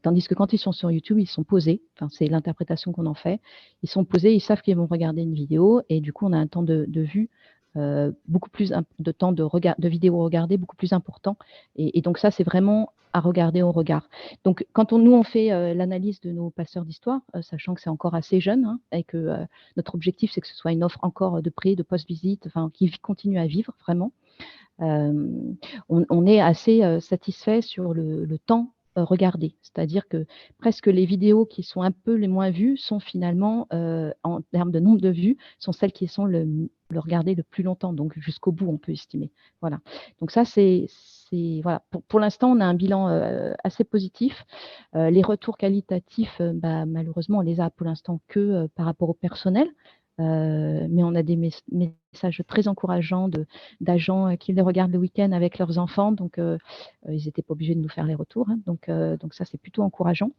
Tandis que quand ils sont sur YouTube, ils sont posés. Enfin, c'est l'interprétation qu'on en fait. Ils sont posés, ils savent qu'ils vont regarder une vidéo. Et du coup, on a un temps de vue, beaucoup plus de temps de vidéo regardée, beaucoup plus important. Et donc, ça, c'est vraiment à regarder au regard. Donc, quand nous, on fait l'analyse de nos passeurs d'histoire, sachant que c'est encore assez jeune, hein, et que notre objectif, c'est que ce soit une offre encore de pré, de post-visite, enfin, qui continue à vivre vraiment, on est assez satisfait sur le temps regardé. C'est-à-dire que presque les vidéos qui sont un peu les moins vues sont finalement, en termes de nombre de vues, sont celles qui sont le regardées le plus longtemps, donc jusqu'au bout, on peut estimer. Voilà. Donc ça, voilà. Pour l'instant, on a un bilan assez positif. Les retours qualitatifs, malheureusement, on les a pour l'instant que par rapport au personnel. Mais on a des messages très encourageants d'agents qui les regardent le week-end avec leurs enfants, donc ils n'étaient pas obligés de nous faire les retours, hein, donc ça c'est plutôt encourageant.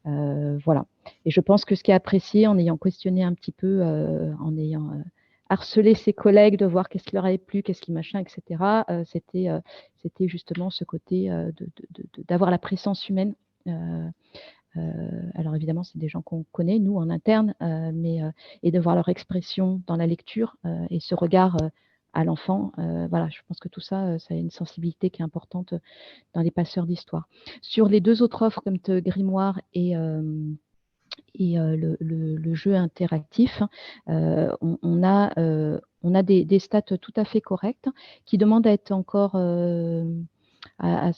Voilà. Et je pense que ce qui est apprécié en ayant questionné un petit peu, en ayant harcelé ses collègues de voir qu'est-ce qui leur avait plu, qu'est-ce qui machin, etc., c'était justement ce côté d'avoir la présence humaine. Alors évidemment, c'est des gens qu'on connaît, nous, en interne, et de voir leur expression dans la lecture et ce regard à l'enfant. Voilà, je pense que tout ça, ça a une sensibilité qui est importante dans les passeurs d'histoire. Sur les deux autres offres, comme Grimoire et le jeu interactif, on a des stats tout à fait correctes qui demandent à être encore... À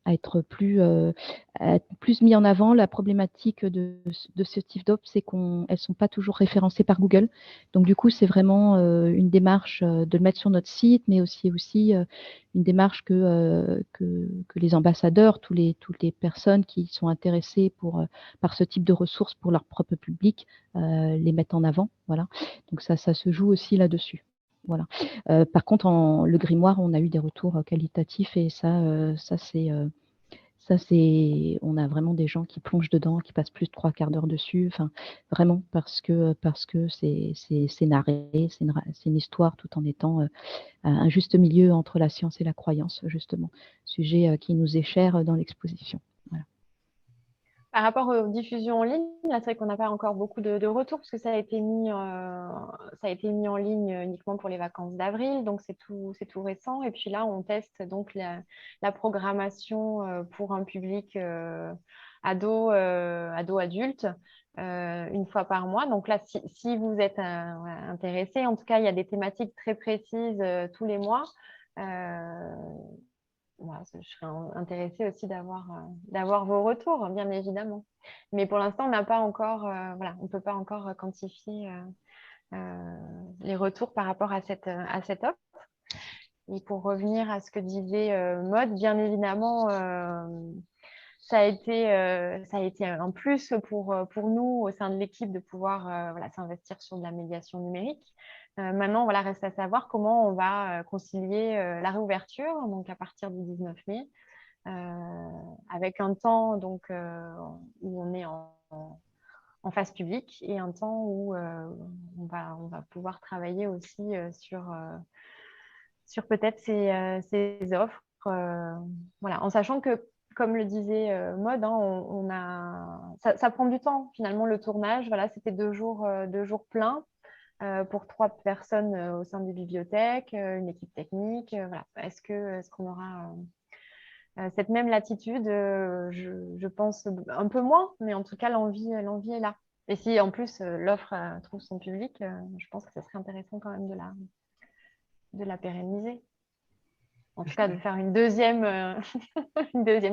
être plus mis en avant. La problématique de ce type d'offres, c'est qu'elles ne sont pas toujours référencées par Google. Donc, du coup, c'est vraiment une démarche de le mettre sur notre site, mais aussi une démarche que les ambassadeurs, toutes les personnes qui sont intéressées par ce type de ressources pour leur propre public, les mettent en avant. Voilà. Donc, ça se joue aussi là-dessus. Voilà. Par contre, le grimoire, on a eu des retours qualitatifs et on a vraiment des gens qui plongent dedans, qui passent plus de 3/4 d'heure dessus, enfin, vraiment parce que c'est narré, c'est une histoire tout en étant un juste milieu entre la science et la croyance, justement, sujet qui nous est cher dans l'exposition. Voilà. Par rapport aux diffusions en ligne, c'est vrai qu'on n'a pas encore beaucoup de retours parce que ça a été mis en ligne uniquement pour les vacances d'avril, donc c'est tout récent. Et puis là, on teste donc la programmation pour un public ado-adulte une fois par mois. Donc là, si vous êtes intéressé, en tout cas, il y a des thématiques très précises tous les mois. Voilà, je serais intéressée aussi d'avoir vos retours, bien évidemment. Mais pour l'instant, on n'a pas encore, on ne peut pas encore quantifier les retours par rapport à cette offre. Et pour revenir à ce que disait Maud, bien évidemment, ça a été un plus pour nous au sein de l'équipe de pouvoir s'investir sur de la médiation numérique. Maintenant, reste à savoir comment on va concilier la réouverture, donc à partir du 19 mai, avec un temps donc, où on est en phase publique et un temps où on va pouvoir travailler aussi sur peut-être ces offres. En sachant que, comme le disait Maud, hein, ça prend du temps finalement le tournage. Voilà, c'était 2 jours pleins. Pour 3 personnes au sein des bibliothèques, une équipe technique. Voilà. Est-ce qu'on aura cette même latitude? Je pense un peu moins, mais en tout cas, l'envie est là. Et si en plus l'offre trouve son public, je pense que ce serait intéressant quand même de la pérenniser. En tout cas, de faire une deuxième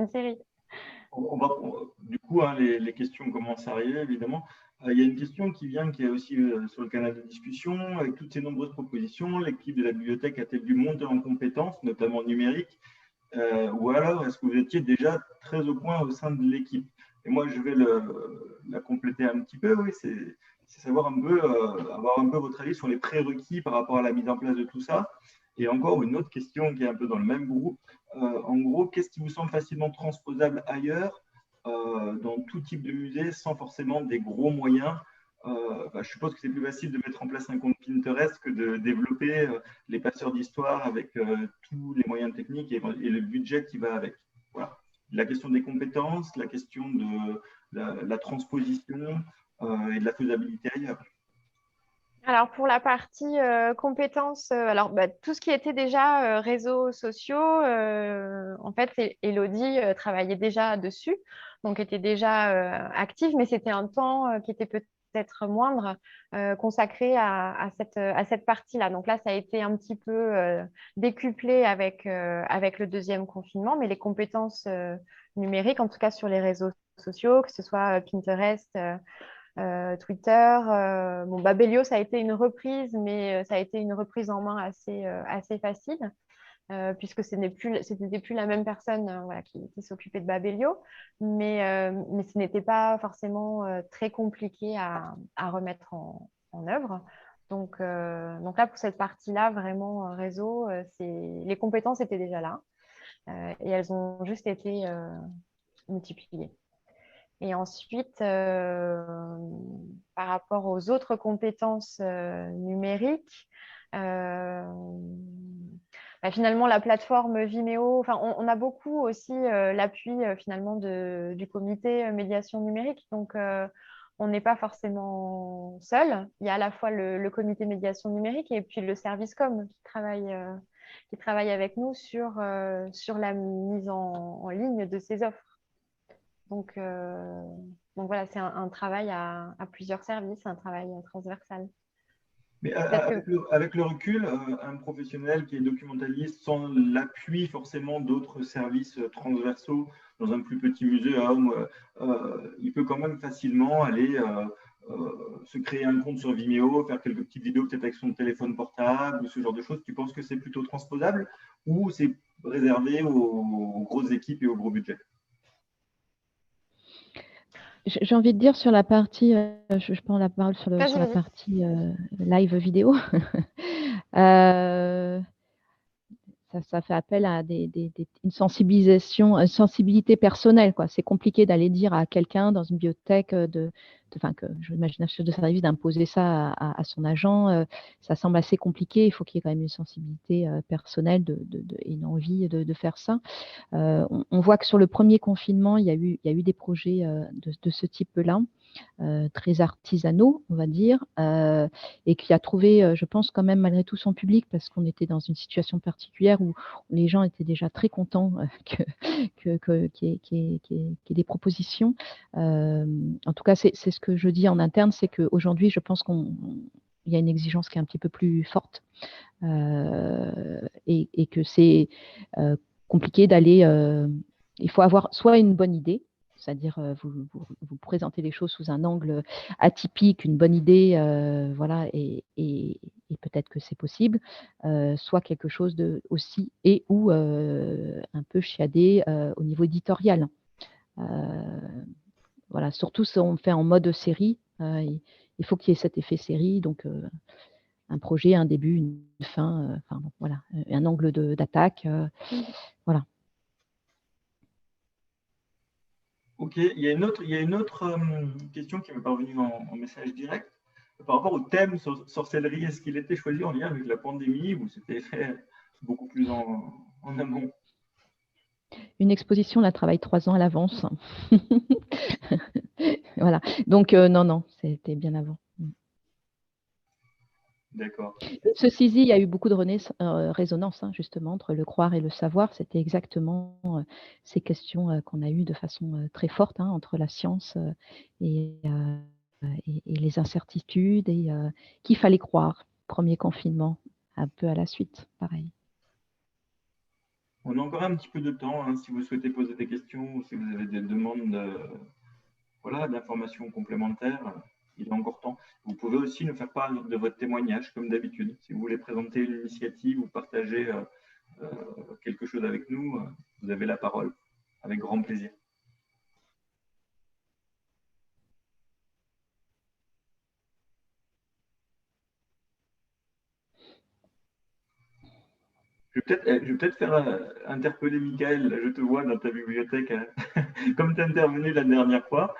série. Du coup, hein, les questions commencent à arriver, évidemment. Il y a une question qui vient, qui est aussi sur le canal de discussion. Avec toutes ces nombreuses propositions, l'équipe de la bibliothèque a-t-elle dû monter en compétences, notamment numériques, ou alors est-ce que vous étiez déjà très au point au sein de l'équipe? Et moi, je vais la compléter un petit peu. Oui, c'est savoir un peu, avoir un peu votre avis sur les prérequis par rapport à la mise en place de tout ça. Et encore une autre question qui est un peu dans le même groupe. En gros, qu'est-ce qui vous semble facilement transposable ailleurs, dans tout type de musée, sans forcément des gros moyens? Je suppose que c'est plus facile de mettre en place un compte Pinterest que de développer les passeurs d'histoire avec tous les moyens techniques et le budget qui va avec. Voilà. La question des compétences, la question de la transposition et de la faisabilité ailleurs. Alors, pour la partie compétences, tout ce qui était déjà réseaux sociaux, en fait, Élodie travaillait déjà dessus, donc était déjà active, mais c'était un temps qui était peut-être moindre consacré à cette partie-là. Donc là, ça a été un petit peu décuplé avec le deuxième confinement, mais les compétences numériques, en tout cas sur les réseaux sociaux, que ce soit Pinterest, Twitter. Babelio, ça a été une reprise, mais ça a été une reprise en main assez facile, puisque ce n'était plus la même personne qui s'occupait de Babelio, mais ce n'était pas forcément très compliqué à remettre en œuvre. Donc là, pour cette partie-là, vraiment réseau, les compétences étaient déjà là et elles ont juste été multipliées. Et ensuite, par rapport aux autres compétences numériques, finalement, la plateforme Vimeo, on a beaucoup aussi l'appui finalement du comité médiation numérique. Donc, on n'est pas forcément seul. Il y a à la fois le comité médiation numérique et puis le service com qui travaille avec nous sur la mise en ligne de ces offres. Donc voilà, c'est un travail à plusieurs services, un travail transversal. Mais avec le recul, un professionnel qui est documentaliste sans l'appui forcément d'autres services transversaux dans un plus petit musée, il peut quand même facilement aller se créer un compte sur Vimeo, faire quelques petites vidéos peut-être avec son téléphone portable ou ce genre de choses. Tu penses que c'est plutôt transposable ou c'est réservé aux grosses équipes et aux gros budgets? J'ai envie de dire sur la partie, je prends la parole sur la partie live vidéo. Ça fait appel à une sensibilisation, une sensibilité personnelle, quoi. C'est compliqué d'aller dire à quelqu'un dans une bibliothèque je m'imagine un chef de service d'imposer ça à son agent. Ça semble assez compliqué. Il faut qu'il y ait quand même une sensibilité personnelle et une envie de faire ça. On voit que sur le premier confinement, il y a eu des projets de ce type-là. Très artisanaux, on va dire, et qui a trouvé, je pense, quand même malgré tout son public, parce qu'on était dans une situation particulière où les gens étaient déjà très contents qu'il y ait des propositions. En tout cas, c'est ce que je dis en interne, c'est qu'aujourd'hui, je pense qu'il y a une exigence qui est un petit peu plus forte et que c'est compliqué d'aller... il faut avoir soit une bonne idée, c'est-à-dire vous présentez les choses sous un angle atypique, une bonne idée, et peut-être que c'est possible, soit quelque chose aussi ou un peu chiadé au niveau éditorial. Voilà, surtout si on fait en mode série, il faut qu'il y ait cet effet série, donc un projet, un début, une fin, voilà, un angle d'attaque, voilà. Ok, il y a une autre question qui m'est parvenue en message direct par rapport au thème sorcellerie. Est-ce qu'il était choisi en lien avec la pandémie ou c'était fait beaucoup plus en amont? Une exposition, on la travaille 3 ans à l'avance. Voilà. Donc, non, c'était bien avant. D'accord. Ceci dit, il y a eu beaucoup de résonance, justement, entre le croire et le savoir. C'était exactement ces questions qu'on a eues de façon très forte entre la science et les incertitudes et qu'il fallait croire. Premier confinement, un peu à la suite, pareil. On a encore un petit peu de temps, hein, si vous souhaitez poser des questions ou si vous avez des demandes voilà, d'informations complémentaires, il est encore temps. Vous pouvez aussi nous faire part de votre témoignage, comme d'habitude. Si vous voulez présenter une initiative ou partager quelque chose avec nous, vous avez la parole, avec grand plaisir. Je vais peut-être faire interpeller Michael, je te vois dans ta bibliothèque, hein. Comme tu es intervenu la dernière fois.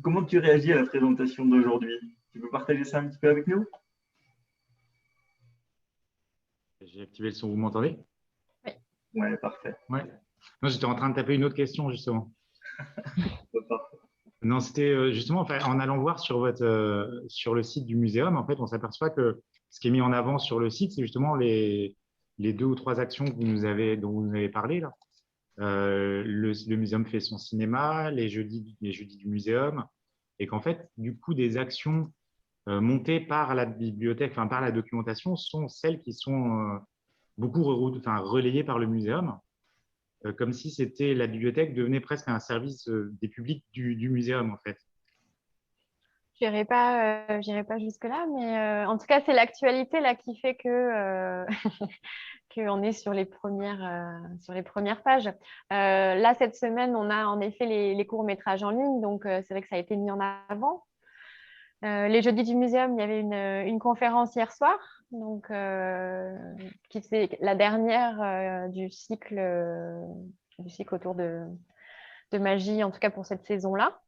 Comment tu réagis à la présentation d'aujourd'hui? Tu peux partager ça un petit peu avec nous? J'ai activé le son, vous m'entendez? Oui. Ouais, parfait. Ouais. Non, j'étais en train de taper une autre question, justement. Parfait. Non, c'était justement, enfin, en allant voir sur le site du muséum, en fait, on s'aperçoit que ce qui est mis en avant sur le site, c'est justement les 2 ou 3 actions que dont vous nous avez parlé là. Le muséum fait son cinéma, les jeudis du muséum, et qu'en fait, du coup, des actions montées par la bibliothèque, enfin par la documentation, sont celles qui sont beaucoup relayées par le muséum, comme si c'était la bibliothèque devenait presque un service des publics du muséum en fait. J'irai pas jusque-là, mais en tout cas, c'est l'actualité là qui fait que qu'on est sur les premières pages. Là, cette semaine, on a en effet les courts-métrages en ligne, donc c'est vrai que ça a été mis en avant. Les jeudis du muséum, il y avait une conférence hier soir, donc qui c'est la dernière du cycle autour de magie, en tout cas pour cette saison-là.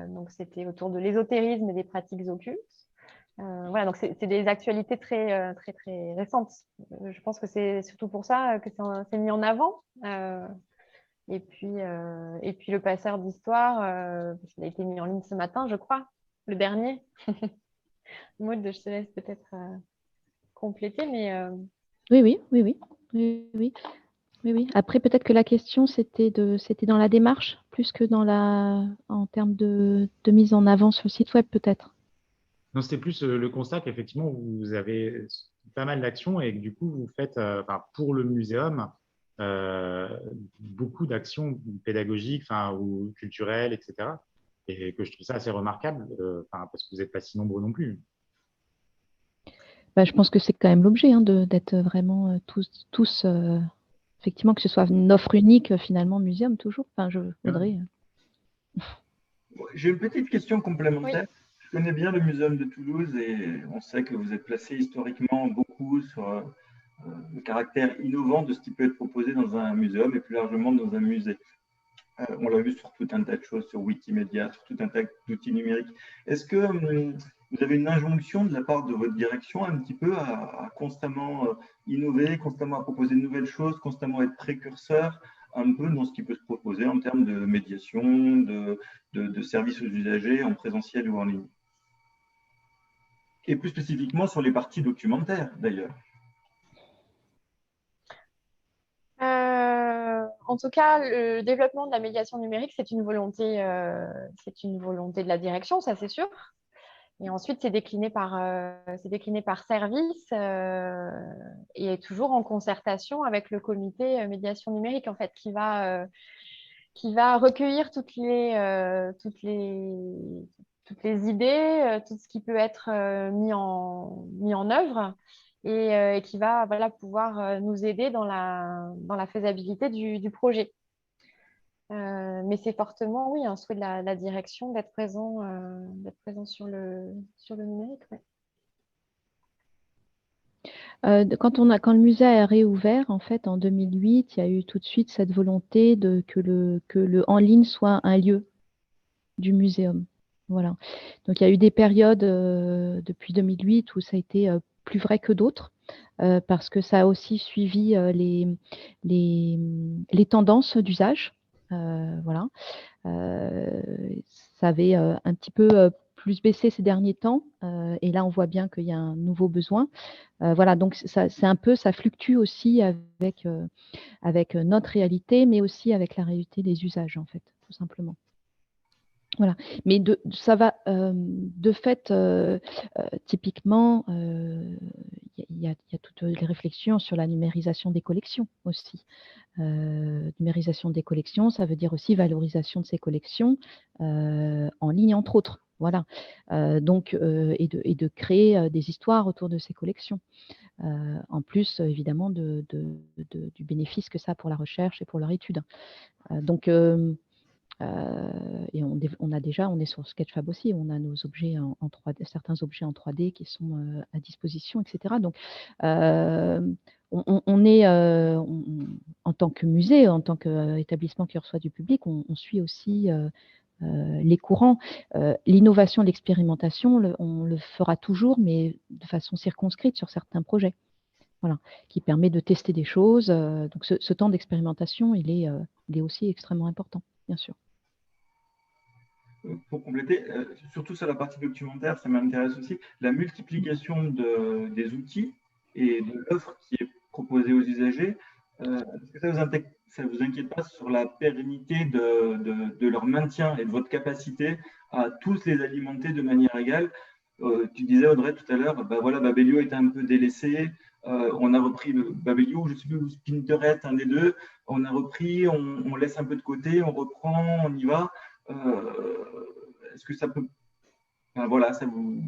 Donc c'était autour de l'ésotérisme et des pratiques occultes. Voilà, donc c'est des actualités très récentes. Je pense que c'est surtout pour ça que c'est mis en avant. Et puis le passeur d'histoire, il a été mis en ligne ce matin, je crois, le dernier. Maud, je te laisse peut-être compléter, mais Oui. Après, peut-être que la question, c'était dans la démarche, plus que en termes de mise en avant sur le site web, peut-être. Non, c'était plus le constat qu'effectivement, vous avez pas mal d'actions et que du coup, vous faites, pour le muséum, beaucoup d'actions pédagogiques ou culturelles, etc. Et que je trouve ça assez remarquable, parce que vous n'êtes pas si nombreux non plus. Je pense que c'est quand même l'objet d'être vraiment tous effectivement, que ce soit une offre unique, finalement, muséum, toujours. Enfin, je voudrais. J'ai une petite question complémentaire. Oui. Je connais bien le Muséum de Toulouse et on sait que vous êtes placé historiquement beaucoup sur le caractère innovant de ce qui peut être proposé dans un muséum et plus largement dans un musée. On l'a vu sur tout un tas de choses, sur Wikimedia, sur tout un tas d'outils numériques. Est-ce que vous avez une injonction de la part de votre direction un petit peu à constamment innover, constamment à proposer de nouvelles choses, constamment être précurseur un peu dans ce qui peut se proposer en termes de médiation, de services aux usagers en présentiel ou en ligne? Et plus spécifiquement sur les parties documentaires, d'ailleurs. En tout cas, le développement de la médiation numérique, c'est une volonté de la direction, ça c'est sûr. Et ensuite, c'est décliné par service et toujours en concertation avec le comité médiation numérique, en fait, qui va recueillir toutes les idées, tout ce qui peut être mis en œuvre et qui va pouvoir nous aider dans la faisabilité du projet. Mais c'est fortement, oui, un souhait de la direction d'être présent sur le numérique. Ouais. Quand le musée a réouvert, en fait, en 2008, il y a eu tout de suite cette volonté que le en ligne soit un lieu du muséum. Voilà. Donc, il y a eu des périodes depuis 2008 où ça a été plus vrai que d'autres, parce que ça a aussi suivi les tendances d'usage. Voilà. Ça avait un petit peu plus baissé ces derniers temps, et là, on voit bien qu'il y a un nouveau besoin. Voilà, donc c'est un peu, ça fluctue aussi avec notre réalité, mais aussi avec la réalité des usages, en fait, tout simplement. Voilà. Mais ça va, de fait, typiquement, il y a toutes les réflexions sur la numérisation des collections aussi. Numérisation des collections, ça veut dire aussi valorisation de ces collections en ligne, entre autres. Voilà. Donc, et de créer des histoires autour de ces collections. En plus, évidemment, du bénéfice que ça a pour la recherche et pour leur étude. Donc, et on est sur Sketchfab aussi, on a nos objets en 3D, certains objets en 3D qui sont à disposition, etc. Donc, on est, en tant que musée, en tant qu'établissement qui reçoit du public, on suit aussi les courants. L'innovation, l'expérimentation, on le fera toujours, mais de façon circonscrite sur certains projets. Voilà, qui permet de tester des choses. Donc, ce temps d'expérimentation, il est aussi extrêmement important, bien sûr. Pour compléter, surtout sur la partie documentaire, ça m'intéresse aussi, la multiplication des outils et de l'offre qui est proposée aux usagers. Est-ce que ça vous inquiète pas sur la pérennité de leur maintien et de votre capacité à tous les alimenter de manière égale? Tu disais, Audrey, tout à l'heure, voilà, Babelio était un peu délaissé. On a repris le Babelio, je ne sais plus, Pinterest, un des deux. On a repris, on laisse un peu de côté, on reprend, on y va. Est-ce que ça peut, voilà, ça vous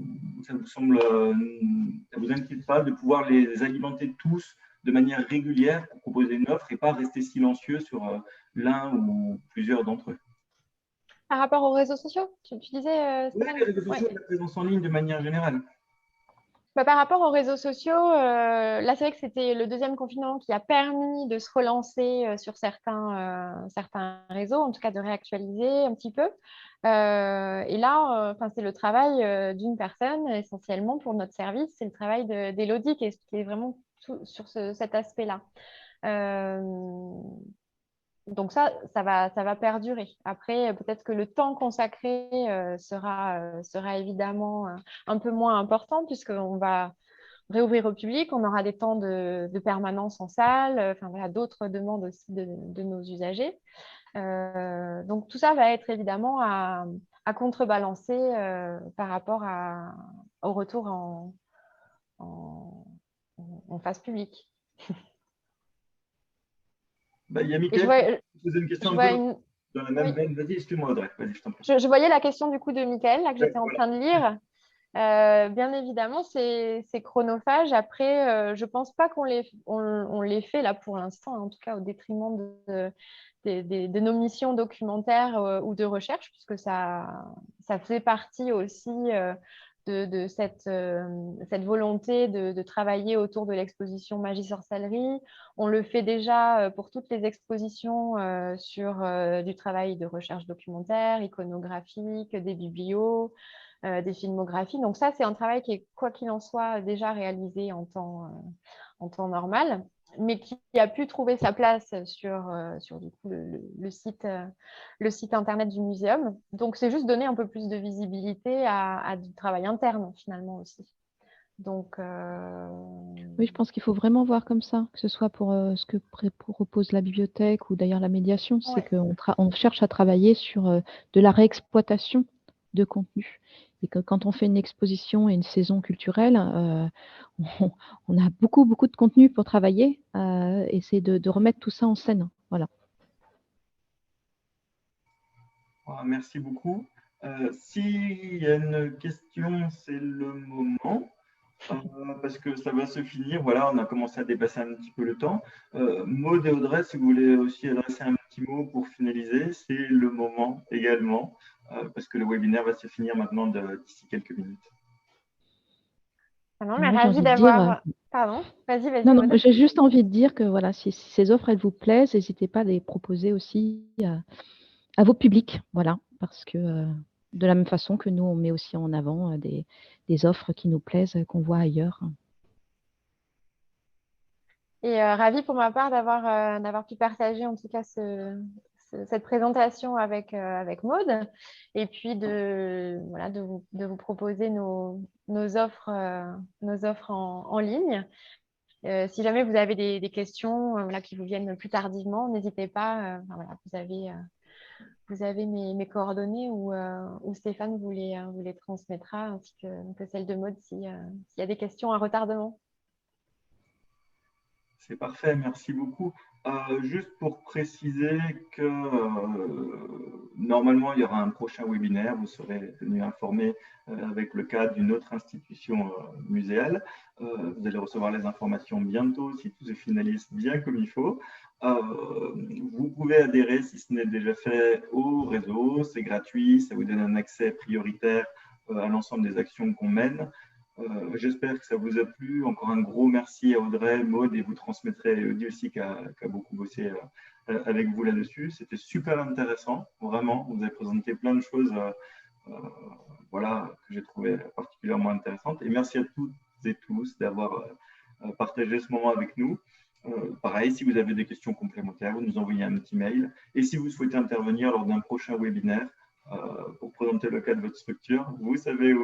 semble, ça vous inquiète pas de pouvoir les alimenter tous de manière régulière pour proposer une offre et pas rester silencieux sur l'un ou plusieurs d'entre eux? Par rapport aux réseaux sociaux, tu disais, Oui, les réseaux sociaux, la présence en ligne de manière générale. Par rapport aux réseaux sociaux, là, c'est vrai que c'était le deuxième confinement qui a permis de se relancer sur certains réseaux, en tout cas de réactualiser un petit peu. Et là, c'est le travail d'une personne, essentiellement pour notre service, c'est le travail d'Élodie qui est vraiment sur cet aspect-là. Donc ça va perdurer. Après, peut-être que le temps consacré sera évidemment un peu moins important puisqu'on va réouvrir au public, on aura des temps de permanence en salle, voilà, d'autres demandes aussi de nos usagers. Donc tout ça va être évidemment à contrebalancer par rapport au retour en phase publique. Il y a Mickaël qui posait une question dans la même veine. Vas-y, excuse-moi, Audrey. Vas-y, je t'en prie. Je voyais la question du coup de Mickaël, là, que j'étais en train de lire. Bien évidemment, c'est chronophage. Après, je ne pense pas qu'on les fait là pour l'instant, en tout cas au détriment de nos missions documentaires ou de recherche, puisque ça fait partie aussi de cette volonté de travailler autour de l'exposition Magie-Sorcellerie. On le fait déjà pour toutes les expositions sur du travail de recherche documentaire, iconographique, des biblios, des filmographies. Donc ça, c'est un travail qui est, quoi qu'il en soit, déjà réalisé en temps normal, mais qui a pu trouver sa place sur du coup, le site internet du muséum. Donc, c'est juste donner un peu plus de visibilité à du travail interne, finalement, aussi. Donc, oui, je pense qu'il faut vraiment voir comme ça, que ce soit pour ce que propose la bibliothèque ou d'ailleurs la médiation, c'est qu'on cherche à travailler sur de la réexploitation de contenu. Et que quand on fait une exposition et une saison culturelle, on a beaucoup de contenu pour travailler et c'est de remettre tout ça en scène. Voilà. Merci beaucoup. S'il y a une question, c'est le moment. Parce que ça va se finir. Voilà, on a commencé à dépasser un petit peu le temps. Maud et Audrey, si vous voulez aussi adresser un petit mot pour finaliser, c'est le moment également, parce que le webinaire va se finir maintenant d'ici quelques minutes. Non, mais ravi d'avoir... Pardon, vas-y. Non, j'ai juste envie de dire que voilà, si ces offres, elles vous plaisent, n'hésitez pas à les proposer aussi à vos publics. Voilà, parce que de la même façon que nous, on met aussi en avant des offres qui nous plaisent, qu'on voit ailleurs. Et ravie pour ma part d'avoir pu partager en tout cas cette présentation avec Maud et puis de vous proposer nos offres en ligne. Si jamais vous avez des questions qui vous viennent plus tardivement, n'hésitez pas. vous avez mes coordonnées ou Stéphane vous les transmettra, ainsi que celle de Maud s'il y a des questions à retardement. C'est parfait, merci beaucoup. Juste pour préciser que normalement, il y aura un prochain webinaire, vous serez tenu informé avec le cadre d'une autre institution muséale. Vous allez recevoir les informations bientôt si tout se finalise bien comme il faut. Vous pouvez adhérer, si ce n'est déjà fait, au réseau, c'est gratuit, ça vous donne un accès prioritaire à l'ensemble des actions qu'on mène. J'espère que ça vous a plu. Encore un gros merci à Audrey, Maud, et vous transmettrez Audie aussi qui a beaucoup bossé avec vous là-dessus. C'était super intéressant, vraiment. Vous avez présenté plein de choses voilà, que j'ai trouvé particulièrement intéressantes. Et merci à toutes et tous d'avoir partagé ce moment avec nous. Pareil, si vous avez des questions complémentaires, vous nous envoyez un petit mail. Et si vous souhaitez intervenir lors d'un prochain webinaire, pour présenter le cas de votre structure, vous savez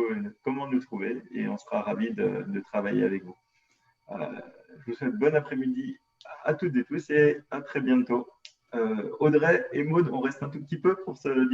comment nous trouver et on sera ravis de travailler avec vous. Je vous souhaite bon après-midi à toutes et tous et à très bientôt. Audrey et Maud, on reste un tout petit peu pour se dire.